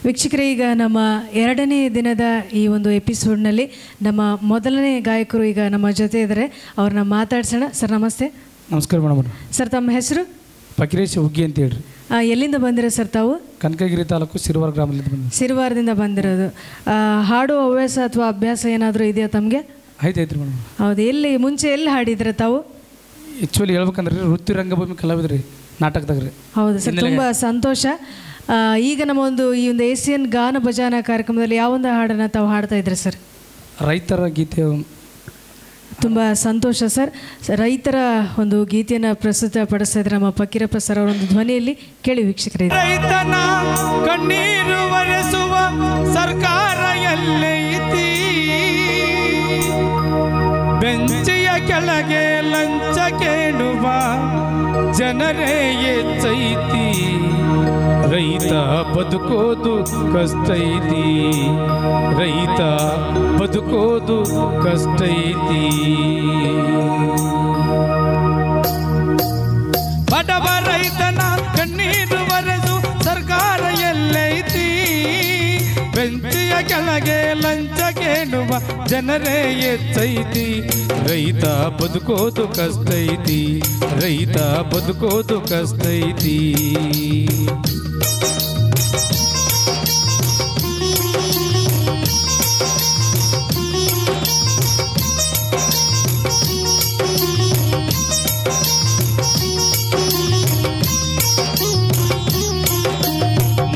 ವೀಕ್ಷಕರೇ, ಈಗ ನಮ್ಮ ಎರಡನೇ ದಿನದ ಈ ಒಂದು ಎಪಿಸೋಡ್ನಲ್ಲಿ ನಮ್ಮ ಮೊದಲನೇ ಗಾಯಕರು ಈಗ ನಮ್ಮ ಜೊತೆ ಇದ್ದಾರೆ. ಅವ್ರನ್ನ ಮಾತಾಡ್ಸೋಣ. ಸರ್ ನಮಸ್ತೆ. ನಮಸ್ಕಾರ ಮೇಡಮ್. ಸರ್ ತಮ್ಮ ಹೆಸರು? ಫಕೀರೇಶ್ ಹುಗ್ಗಿ ಅಂತ ಹೇಳ್ರಿ. ಎಲ್ಲಿಂದ ಬಂದಿರೋ ಸರ್ ತಾವು? ಕನಕಗಿರಿ ತಾಲೂಕು ಸಿರುವಾರ ಗ್ರಾಮದಿಂದ ಬಂದ. ಸಿರುವಾರದಿಂದ ಬಂದಿರೋದು. ಹಾಡು ಹವ್ಯಾಸ ಅಥವಾ ಅಭ್ಯಾಸ ಏನಾದರೂ ಇದೆಯಾ ತಮಗೆ? ಐತ್ರಿ ಮೇಡಮ್. ಹೌದು. ಎಲ್ಲಿ ಮುಂಚೆ ಎಲ್ಲಿ ಹಾಡಿದ್ರೆ ತಾವು? ಆ್ಯಕ್ಚುಲಿ ಹೇಳ್ಬೇಕಂದ್ರೆ ವೃತ್ತಿ ರಂಗಭೂಮಿ ಕಲಾವಿದ್ರಿ, ನಾಟಕದಾಗ ರೀ. ಹೌದು ಸರ್, ತುಂಬ ಸಂತೋಷ. ಈಗ ನಮ್ಮ ಈ ಒಂದು ಏಷ್ಯನ್ ಗಾನ ಭಜಾನ ಕಾರ್ಯಕ್ರಮದಲ್ಲಿ ಯಾವೊಂದು ಹಾಡನ್ನು ತಾವು ಹಾಡ್ತಾ ಇದ್ರಿ ಸರ್? ರೈತರ ಗೀತೆ. ತುಂಬ ಸಂತೋಷ ಸರ್. ರೈತರ ಒಂದು ಗೀತೆಯನ್ನು ಪ್ರಸ್ತುತಪಡಿಸ್ತಾ ಇದ್ರೆ ನಮ್ಮ ಫಕೀರಪ್ಪ ಸರ್ ಅವರ ಒಂದು ಧ್ವನಿಯಲ್ಲಿ ಕೇಳಿ ವೀಕ್ಷಕರೇ. ರೈತನ ಕಣ್ಣೀರು ಒರೆಸುವ ಸರ್ಕಾರ ಎಲ್ಲೈತಿ, ಬೆಂಚಿಯ ಕೆಳಗೆ ಲಂಚ ಕೇಳುವ ಜನರೇ ಹೆಚ್ಚೈತಿ, ರೈತ ಬದುಕೋದು ಕಷ್ಟ ಐತಿ, ರೈತ ಬದುಕೋದು ಕಷ್ಟ ಐತಿ. ಬಡವ ರೈತನ ಕಣ್ಣೀರು ಒರೆಸು ಸರ್ಕಾರ ಎಲ್ಲೈತಿ, ಬೆಂಚಿಯ ಕೆಳಗೆ ಲಂಚ ಕೇಳುವ ಜನರೇ ಹೆಚ್ಚೈತಿ, ರೈತ ಬದುಕೋದು ಕಷ್ಟ ಐತಿ, ರೈತ ಬದುಕೋದು ಕಷ್ಟ ಐತಿ.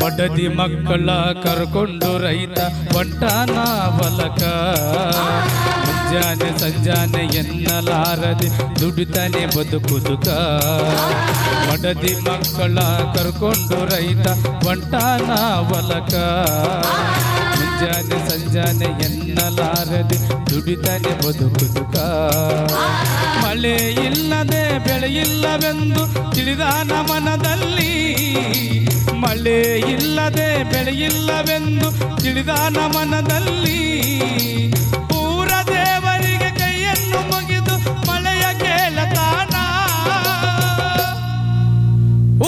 ಮಡದಿ ಮಕ್ಕಳ ಕರ್ಕೊಂಡು ರೈತ ಹೊಂಟಾನ ಹೊಲಕ, ಮುಂಜಾನೆ ಸಂಜಾನೆ ಎನ್ನಲಾರದೆ ದುಡಿತಾನೆ ಬದುಕುದುಕ. ಮಡದಿ ಮಕ್ಕಳ ಕರ್ಕೊಂಡು ರೈತ ಹೊಂಟಾನ ಹೊಲಕ, ಮುಂಜಾನೆ ಸಂಜಾನೆ ಎನ್ನಲಾರದೆ ದುಡಿತಾನೆ ಬದುಕುದುಕ. ಮಳೆ ಇಲ್ಲದೆ ಬೆಳೆಯಿಲ್ಲವೆಂದು ತಿಳಿದಾನ ಮನದಲ್ಲಿ, ಮಳೆ ಇಲ್ಲದೆ ಬೆಳೆಯಿಲ್ಲವೆಂದು ತಿಳಿದಾನ ಮನದಲ್ಲಿ, ಊರ ದೇವರಿಗೆ ಕೈಯನ್ನು ಮುಗಿದು ಮಳೆಯ ಕೇಳತಾನ,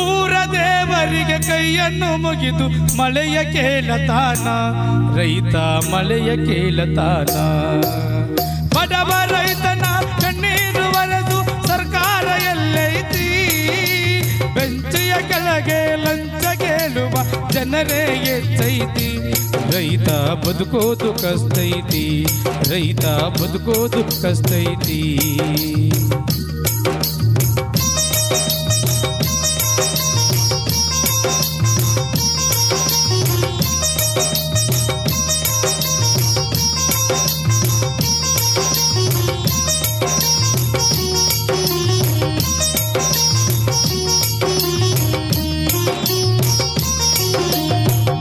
ಊರ ದೇವರಿಗೆ ಕೈಯನ್ನು ಮುಗಿದು ಮಳೆಯ ಕೇಳತಾನ, ರೈತ ಮಳೆಯ ಕೇಳತಾನ. ಬಡವ ರೈತನ ಕಣ್ಣೀರು ಒರೆಸು ಸರ್ಕಾರ ಎಲ್ಲೈತಿ, ಬೆಂಚಿಯ ಕೆಳಗೆ ಲಂಚ ಕೇಳುವ ಜನರೇ ಹೆಚ್ಚೈತಿ, ರೈತ ಬದುಕೋದು ಕಷ್ಟ ಐತಿ, ರೈತ ಬದುಕೋದು ಕಷ್ಟ ಐತಿ.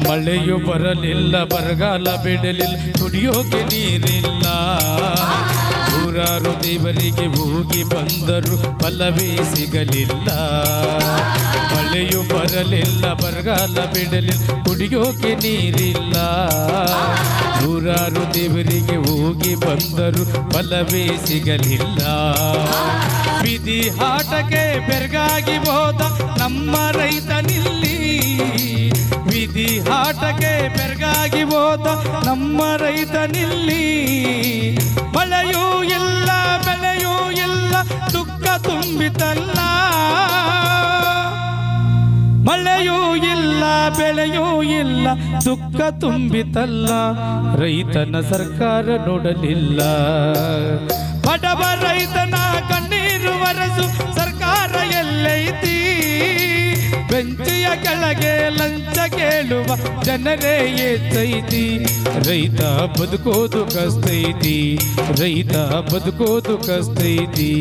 ಮಳೆಯು ಬರಲಿಲ್ಲ, ಬರಗಾಲ ಬಿಡಲಿಲ್ಲ, ಕುಡಿಯೋಕೆ ನೀರಿಲ್ಲ, ನೂರಾರು ದೇವರಿಗೆ ಹೋಗಿ ಬಂದರು ಫಲವೇ ಸಿಗಲಿಲ್ಲ. ಮಳೆಯು ಬರಲಿಲ್ಲ, ಬರಗಾಲ ಬಿಡಲಿಲ್ಲ, ಕುಡಿಯೋಕೆ ನೀರಿಲ್ಲ, ನೂರಾರು ದೇವರಿಗೆ ಹೋಗಿ ಬಂದರು ಫಲವೇ ಸಿಗಲಿಲ್ಲ. ಬಿದಿ ಆಟಕ್ಕೆ ಬೆರಗಾಗಿ ಹೋದ ನಮ್ಮ ರೈತನಿಲ್ಲಿ, ವಿಧಿ ಆಟಕ್ಕೆ ಬೆರಗಾಗಿ ಹೋದ ನಮ್ಮ ರೈತನಿಲ್ಲಿ, ಮಳೆಯೂ ಇಲ್ಲ ಬೆಳೆಯೂ ಇಲ್ಲ ದುಃಖ ತುಂಬಿತಲ್ಲ, ಮಳೆಯೂ ಇಲ್ಲ ಬೆಳೆಯೂ ಇಲ್ಲ ದುಃಖ ತುಂಬಿತಲ್ಲ, ರೈತನ ಸರ್ಕಾರ ನೋಡಲಿಲ್ಲ. ಬಡವ ರೈತನ ಕಣ್ಣೀರು ಒರೆಸು ಸರ್ಕಾರ ಎಲ್ಲೈತಿ, ಬೆಂಚಿಯ ಕೆಳಗೆ ಲಂಚ ಕೇಳುವ ಜನರೇ ಹೆಚ್ಚೈತಿ, ರೈತ ಬದುಕೋದು ಕಷ್ಟ ಐತಿ, ರೈತ ಬದುಕೋದು ಕಷ್ಟ ಐತಿ.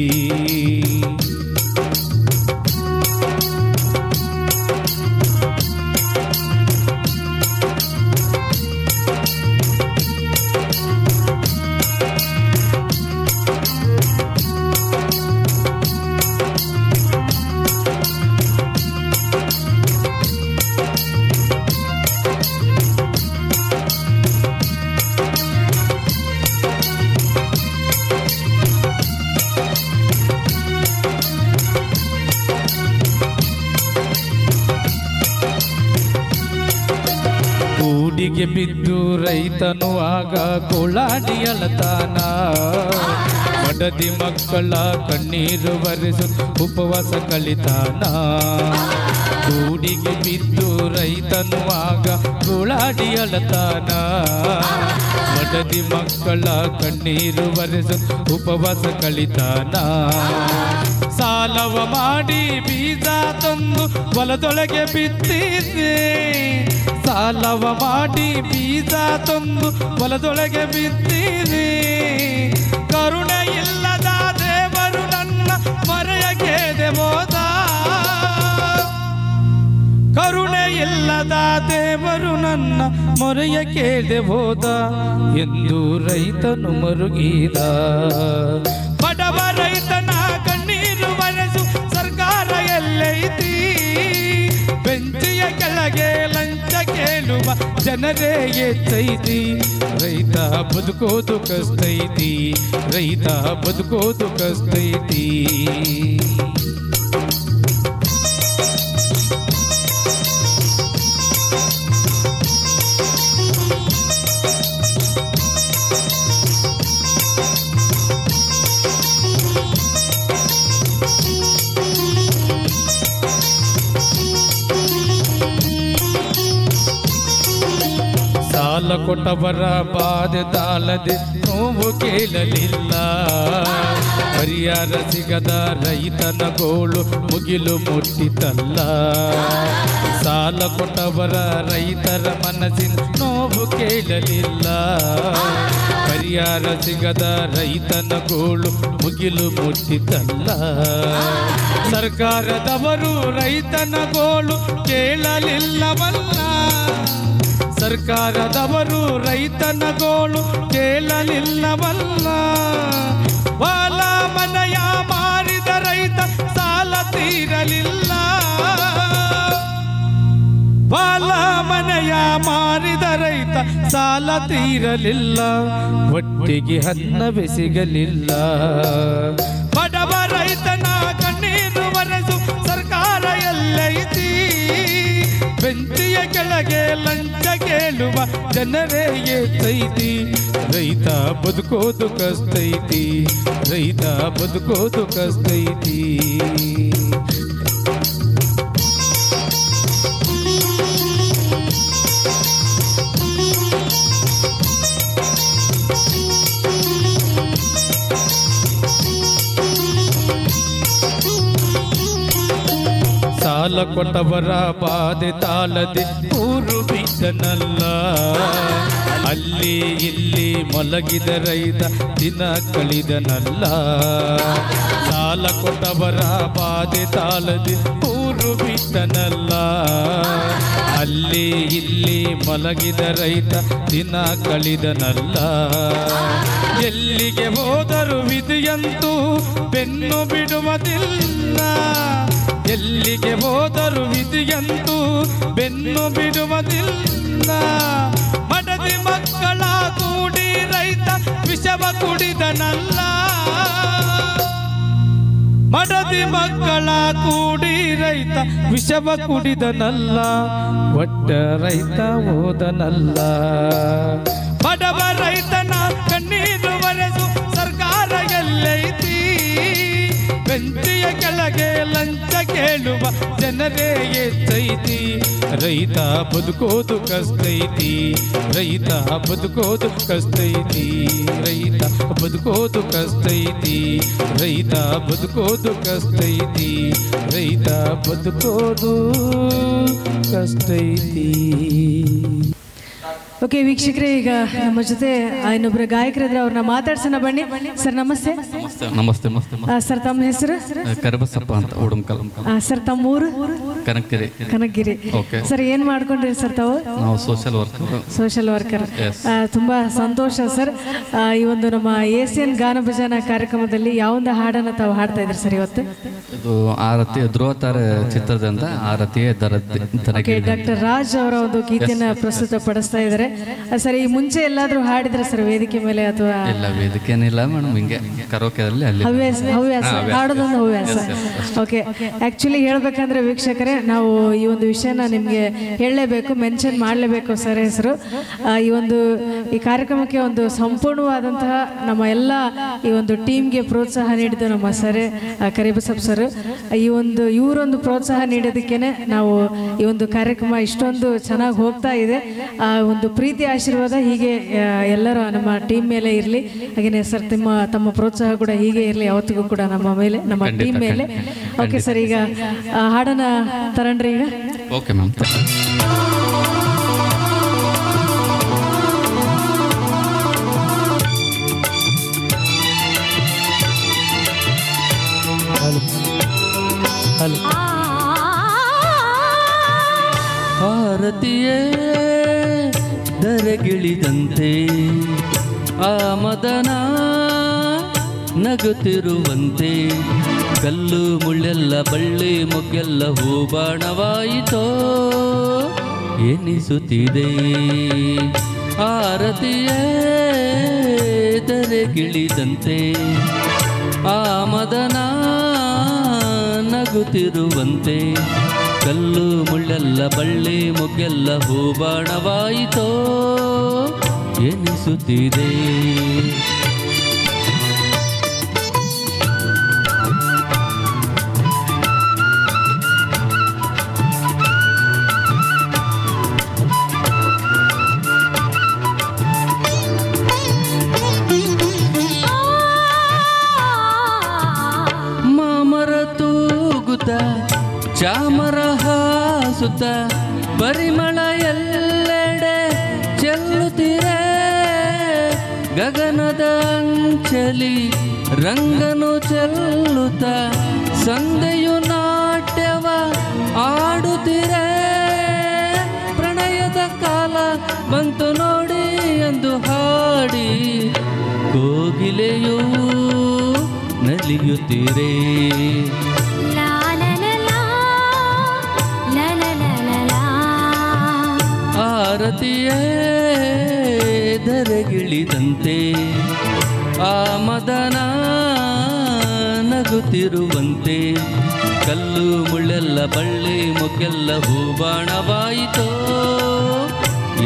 ಬಿದ್ದು ರೈತನು ಆಗ ಗೋಳಾಡಿ ಅಳತಾನ. ಮಡದಿ ಮಕ್ಕಳ ಕಣ್ಣೀರು ಬರೆಸು ಉಪವಾಸ ಕಳಿತಾನ. ಕೂಡಿಗೆ ಬಿದ್ದು ರೈತನು ಆಗ ಗೋಳಾಡಿ ಅಳತಾನ. ಮಡದಿ ಮಕ್ಕಳ ಕಣ್ಣೀರು ಬರೆಸು ಉಪವಾಸ ಕಳಿತಾನ. ಸಾಲವ ಮಾಡಿ ಬೀಜ ತಂದು ಹೊಲದೊಳಗೆ ಬಿತ್ತಿದೆ. ಸಾಲವ ಮಾಡಿ ಬೀಜ ತಂದು ಹೊಲದೊಳಗೆ ಬಿತ್ತಿದೆ. ಕರುಣೆ ಇಲ್ಲದ ದೇವರು ನನ್ನ ಮರೆಯಕ್ಕೆ ಹೋದ. ಕರುಣೆ ಇಲ್ಲದ ದೇವರು ನನ್ನ ಮೊರೆಯ ಕೇಳಿದೆ ಹೋದ ಎಂದು ರೈತನು ಮರುಗಿದ. ಬಡವ ರೈತನ ಕಣ್ಣೀರು ಬರೆಸು ಸರ್ಕಾರ ಎಲ್ಲೈತಿ. ಬೆಂಚಿಯ ಕೆಳಗೆ ಲಂಚ ಕೇಳುವ ಜನರೇ ಎಚ್ಚೈತಿ. ರೈತ ಬದುಕೋದು ಕಷ್ಟೈತಿ. ರೈತ ಬದುಕೋದು ಕಷ್ಟೈತಿ. ಸಾಲ ಕೊಟ್ಟವರ ಬಾಧೆ ತಾಳದೆ ನೋವು ಕೇಳಲಿಲ್ಲ. ಪರಿಹಾರ ಸಿಗದ ರೈತನ ಗೋಳು ಮುಗಿಲು ಮುಟ್ಟಿತಲ್ಲ. ಸಾಲ ಕೊಟ್ಟವರ ರೈತರ ಮನಸ್ಸಿನ ನೋವು ಕೇಳಲಿಲ್ಲ. ಪರಿಹಾರ ಸಿಗದ ರೈತನ ಗೋಳು ಮುಗಿಲು ಮುಟ್ಟಿತಲ್ಲ. ಸರ್ಕಾರದವರು ರೈತನ ಗೋಳು ಕೇಳಲಿಲ್ಲವಲ್ಲ. ಸರ್ಕಾರದವರು ರೈತನ ಗೋಳು ಕೇಳಲಿಲ್ಲವಲ್ಲ. ಹೊಲ ಮನೆಯ ಮಾರಿದ ರೈತ ಸಾಲ ತೀರಲಿಲ್ಲ. ಹೊಲ ಮನೆಯ ಮಾರಿದ ರೈತ ಸಾಲ ತೀರಲಿಲ್ಲ. ಹೊಟ್ಟೆಗೆ ಅನ್ನವೇ ಸಿಗಲಿಲ್ಲ. ಬಡವ ರೈತನ ಕಣ್ಣೀರು ಬರೆಸು ಸರ್ಕಾರ ಎಲ್ಲೈತಿ. ಬೆಂಚಿಯ ಕೆಳಗೆ ಲಂಚ ಕೇಳುವ ಜನರೇ ಎಚ್ಚೈತಿ. ರೈತ ಬದುಕೋದು ಕಷ್ಟೈತಿ. ರೈತ ಬದುಕೋದು ಕಷ್ಟೈತಿ. ಸಾಲ ಕೊಟ್ಟವರ ಬಾಧೆ ತಾಳದೆ ಊರು ಬಿಟ್ಟನಲ್ಲ. ಅಲ್ಲಿ ಇಲ್ಲಿ ಮಲಗಿದ ರೈತ ದಿನ ಕಳಿದನಲ್ಲ. ಸಾಲ ಕೊಟ್ಟವರ ಬಾಧೆ ತಾಳದೆ ಊರು ಬಿಟ್ಟನಲ್ಲ. ಅಲ್ಲಿ ಇಲ್ಲಿ ಮಲಗಿದ ರೈತ ದಿನ ಕಳಿದನಲ್ಲ. ಎಲ್ಲಿಗೆ ಹೋದರೂ ವಿಧಿಯಂತೂ ಬೆನ್ನು ಬಿಡುವುದಿಲ್ಲ. ಎಲ್ಲಿಗೆ ಹೋದರೂ ವಿಧಿಯಂತೂ ಬೆನ್ನು ಬಿಡುವುದಿಲ್ಲ. ಮಡದಿ ಮಕ್ಕಳ ಕೂಡಿ ರೈತ ವಿಷವ ಕುಡಿದನಲ್ಲ. ಮಡದಿ ಮಕ್ಕಳ ಕೂಡಿ ರೈತ ವಿಷವ ಕುಡಿದನಲ್ಲ. ಒಟ್ಟ ರೈತ ಹೋದನಲ್ಲ. ಬಡವ ರೈತನ ಕಣ್ಣೀರು ಬರೆಸು ಸರ್ಕಾರ ಎಲ್ಲೈತಿ. ಬೆಂಚಿಯ ಕೆಳಗೆ ಲಂಚ ಕೇಳುವ ಜನರೇ ಎಚ್ಚೈತಿ. ರೈತ ಬದುಕೋದು ಕಷ್ಟೈತಿ. ರೈತ ಬದುಕೋದು ಕಷ್ಟೈತಿ. ರೈತ ಬದುಕೋದು ಕಷ್ಟೈತಿ. ರೈತ ಬದುಕೋದು ಕಷ್ಟೈತಿ. ರೈತ ಬದುಕೋದು ಕಷ್ಟೈತಿ. ಓಕೆ ವೀಕ್ಷಕರೇ, ಈಗ ನಮ್ಮ ಜೊತೆ ಇನ್ನೊಬ್ಬರು ಗಾಯಕರಿದ್ರೆ ಅವ್ರನ್ನ ಮಾತಾಡ್ಸೋಣ ಬನ್ನಿ. ಸರ್ ನಮಸ್ತೆ. ನಮಸ್ತೆ ನಮಸ್ತೆ. ಸರ್ ತಮ್ಮ ಹೆಸರು? ಕರಿಬಸಪ್ಪ ಅಂತ ಉಡುಮಕಲ್. ಸರ್ ತಮ್ಮ ಊರು? ಕನಕಗಿರಿ. ಕನಕಗಿರಿ. ಸರ್ ಏನ್ ಮಾಡ್ಕೊಂಡ್ರಿ ಸರ್ ತಾವು? ನಾವು ಸೋಷಿಯಲ್ ವರ್ಕರ್. Social worker. ತುಂಬಾ ಸಂತೋಷ ಸರ್. ಈ ಒಂದು ನಮ್ಮ ಏಸಿಯನ್ ಗಾನ ಭಜನಾ ಕಾರ್ಯಕ್ರಮದಲ್ಲಿ ಯಾವೊಂದು ಹಾಡನ್ನ ತಾವು ಹಾಡ್ತಾ ಇದ್ರಿ ಸರ್ ಇವತ್ತು? ಇದು ಆರತಿ ಧ್ರುವ ತಾರೆ ಚಿತ್ರದಿಂದ ಆರತಿಯೇ ಡಾಕ್ಟರ್ ರಾಜ್ ಅವರ ಒಂದು ಗೀತೆಯನ್ನ ಪ್ರಸ್ತುತ ಪಡಿಸ್ತಾ ಇದ್ದಾರೆ. ಸರ್ ಈ ಮುಂಚೆ ಎಲ್ಲಾದರೂ ಹಾಡಿದ್ರೆ ಸರ್ ವೇದಿಕೆ ಮೇಲೆ ಅಥವಾ ಇಲ್ಲ ವೇದಿಕೆ ಏನಿಲ್ಲ ಮೇಡಮ್, ಹಿಂಗೆ ಕರೋಕೆದಲ್ಲಿ ಅಲ್ಲಿ ಹವ್ಯಾಸ ಹಾಡೋದೊಂದು ಹವ್ಯಾಸ. ಓಕೆ, ಆ್ಯಕ್ಚುಲಿ ಹೇಳ್ಬೇಕಂದ್ರೆ ವೀಕ್ಷಕರೇ, ನಾವು ಈ ಒಂದು ವಿಷಯನ ನಿಮಗೆ ಹೇಳಲೇಬೇಕು, ಮೆನ್ಷನ್ ಮಾಡಲೇಬೇಕು ಸರ್ ಹೆಸರು. ಈ ಕಾರ್ಯಕ್ರಮಕ್ಕೆ ಒಂದು ಸಂಪೂರ್ಣವಾದಂತಹ ನಮ್ಮ ಎಲ್ಲ ಈ ಒಂದು ಟೀಮ್ಗೆ ಪ್ರೋತ್ಸಾಹ ನೀಡಿದ್ದು ನಮ್ಮ ಸರ್ ಕರಿಬಸಪ್ಪ ಸರ್. ಇವರೊಂದು ಪ್ರೋತ್ಸಾಹ ನೀಡೋದಕ್ಕೇನೆ ನಾವು ಈ ಒಂದು ಕಾರ್ಯಕ್ರಮ ಇಷ್ಟೊಂದು ಚೆನ್ನಾಗಿ ಹೋಗ್ತಾ ಇದೆ. ಆ ಒಂದು ಪ್ರೀತಿ ಆಶೀರ್ವಾದ ಹೀಗೆ ಎಲ್ಲರೂ ನಮ್ಮ ಟೀಮ್ ಮೇಲೆ ಇರಲಿ. ಹಾಗೆಯೇ ಸರ್ ತಮ್ಮ ಪ್ರೋತ್ಸಾಹ ಕೂಡ ಹೀಗೆ ಇರಲಿ ಯಾವತ್ತಿಗೂ ಕೂಡ ನಮ್ಮ ಮೇಲೆ, ನಮ್ಮ ಟೀಮ್ ಮೇಲೆ. ಓಕೆ ಸರ್, ಈಗ ಹಾಡನ್ನ ತರಂಡ್ರಿ ಈಗ. Okay ma'am. ಭಾರತೀಯೇ ಧರೆಗಿಳಿದಂತೆ ಆ ಮದನ ನಗುತ್ತಿರುವಂತೆ, ಕಲ್ಲು ಮುಳ್ಳೆಲ್ಲ ಬಳ್ಳಿ ಮೊಗ್ಗೆಲ್ಲ ಹೂಬಾಣವಾಯಿತೋ ಎನಿಸುತ್ತಿದೆ. ಆರತಿಯೇ ಧರೆಗಿಳಿದಂತೆ ಆ ಮದನ ನಗುತ್ತಿರುವಂತೆ, ಕಲ್ಲು ಮುಳ್ಳೆಲ್ಲ ಬಳ್ಳಿ ಮೊಗ್ಗೆಲ್ಲ ಹೂಬಾಣವಾಯಿತೋ ಎನಿಸುತ್ತಿದೆ. ಮಾಮರ ತೂಗುತ್ತ ಚಾಮರ ಹಾಸುತ್ತ ಪರಿಮಳ ಎಲ್ಲೆಡೆ ಚೆಲ್ಲುತ್ತಿರೆ, ಗಗನದ ಅಂಚಲಿ ರಂಗನು ಚೆಲ್ಲುತ್ತ ಸಂದೆಯು ನಾಟ್ಯವ ಆಡುತ್ತಿರೆ. ಪ್ರಣಯದ ಕಾಲ ಬಂತು ನೋಡಿ ಎಂದು ಹಾಡಿ ಕೋಗಿಲೆಯೂ ನಲಿಯುತ್ತಿರೆ. ಆರತಿಯೇ ಧರೆಗಿಳಿದಂತೆ ಆ ಮದನ ನಗುತ್ತಿರುವಂತೆ, ಕಲ್ಲು ಮುಳ್ಳೆಲ್ಲ ಬಳ್ಳಿ ಮೊಗ್ಗೆಲ್ಲ ಹೂಬಾಣವಾಯಿತೋ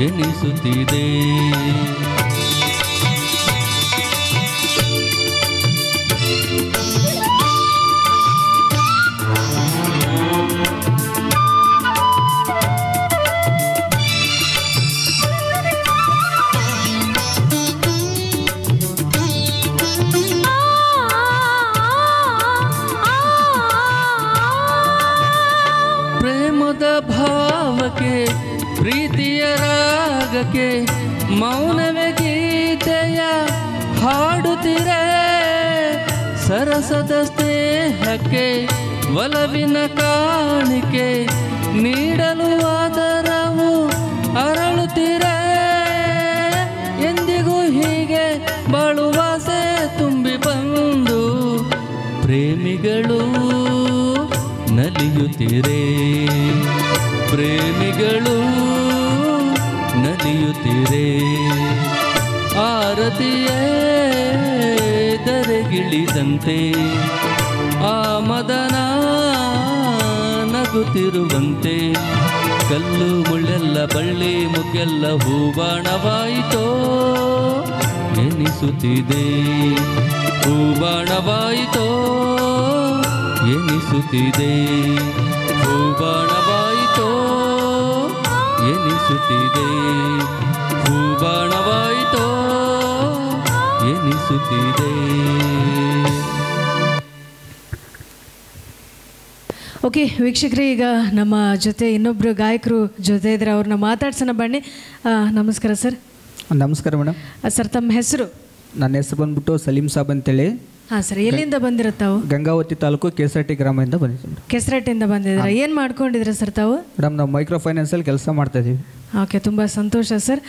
ಎನಿಸುತ್ತಿದೆ. ಪ್ರೇಮದ ಭಾವಕ್ಕೆ ಪ್ರೀತಿಯ ರಾಗಕ್ಕೆ ಮೌನವೇ ಗೀತೆಯ ಹಾಡುತ್ತಿರೆ. ಸರಸದ ಸ್ನೇಹಕ್ಕೆ ಒಲವಿನ ಕಾಣಿಕೆ ನೀಡಲು ಆದರವು ಅರಳುತ್ತಿರೆ. ಎಂದಿಗೂ ಹೀಗೆ ಬಾಳುವಾಸೆ ತುಂಬಿ ಬಂದು ಪ್ರೇಮಿಗಳು ನಲಿಯುತ್ತಿರೆ. ಪ್ರೇಮಿಗಳು ನಲಿಯುತ್ತಿರೆ. ಆರತಿಯೇ ಧರೆಗಿಳಿದಂತೆ ಆ ಮದನ ನಗುತ್ತಿರುವಂತೆ, ಕಲ್ಲು ಮುಳ್ಳೆಲ್ಲ ಬಳ್ಳಿ ಮೊಗ್ಗೆಲ್ಲ ಹೂಬಾಣವಾಯಿತೋ ಎನಿಸುತ್ತಿದೆ. ಹೂಬಾಣವಾಯಿತೋ ಎನಿಸುತ್ತಿದೆ. ಹೂಬಾಣವಾಯಿತೋ ಎನಿಸುತ್ತಿದೆ. ಹೂಬಾಣವಾಯಿತೋ ಎನಿಸುತ್ತಿದೆ. ಓಕೆ ವೀಕ್ಷಕರೇ, ಈಗ ನಮ್ಮ ಜೊತೆ ಇನ್ನೊಬ್ಬರು ಗಾಯಕರು ಜೊತೆ ಇದ್ದಾರೆ, ಅವ್ರನ್ನ ಮಾತಾಡ್ಸೋಣ ಬನ್ನಿ. ನಮಸ್ಕಾರ ಸರ್. ನಮಸ್ಕಾರ ಮೇಡಮ್. ಸರ್ ತಮ್ಮ ಹೆಸರು? ನನ್ನ ಹೆಸರು ಬಂದ್ಬಿಟ್ಟು ಸಲೀಂ ಸಾಬ್ ಅಂತೇಳಿ. ಹಾಂ ಸರ್, ಎಲ್ಲಿಂದ ಬಂದಿರೋ ತಾವು? ಗಂಗಾವತಿ ತಾಲೂಕು ಕೆಸರಟ್ಟಿ ಗ್ರಾಮದಿಂದ ಬಂದಿದ್ದೀವಿ. ಕೆಸರಟ್ಟಿಂದ ಬಂದಿದ್ದೀರಾ? ಏನು ಮಾಡ್ಕೊಂಡಿದ್ದೀರಾ ಸರ್ ತಾವು? ಮೇಡಮ್ ನಾವು ಮೈಕ್ರೋ ಫೈನಾನ್ಸಲ್ಲಿ ಕೆಲಸ ಮಾಡ್ತಾಯಿದ್ದೀವಿ. ಓಕೆ, ತುಂಬ ಸಂತೋಷ ಸರ್.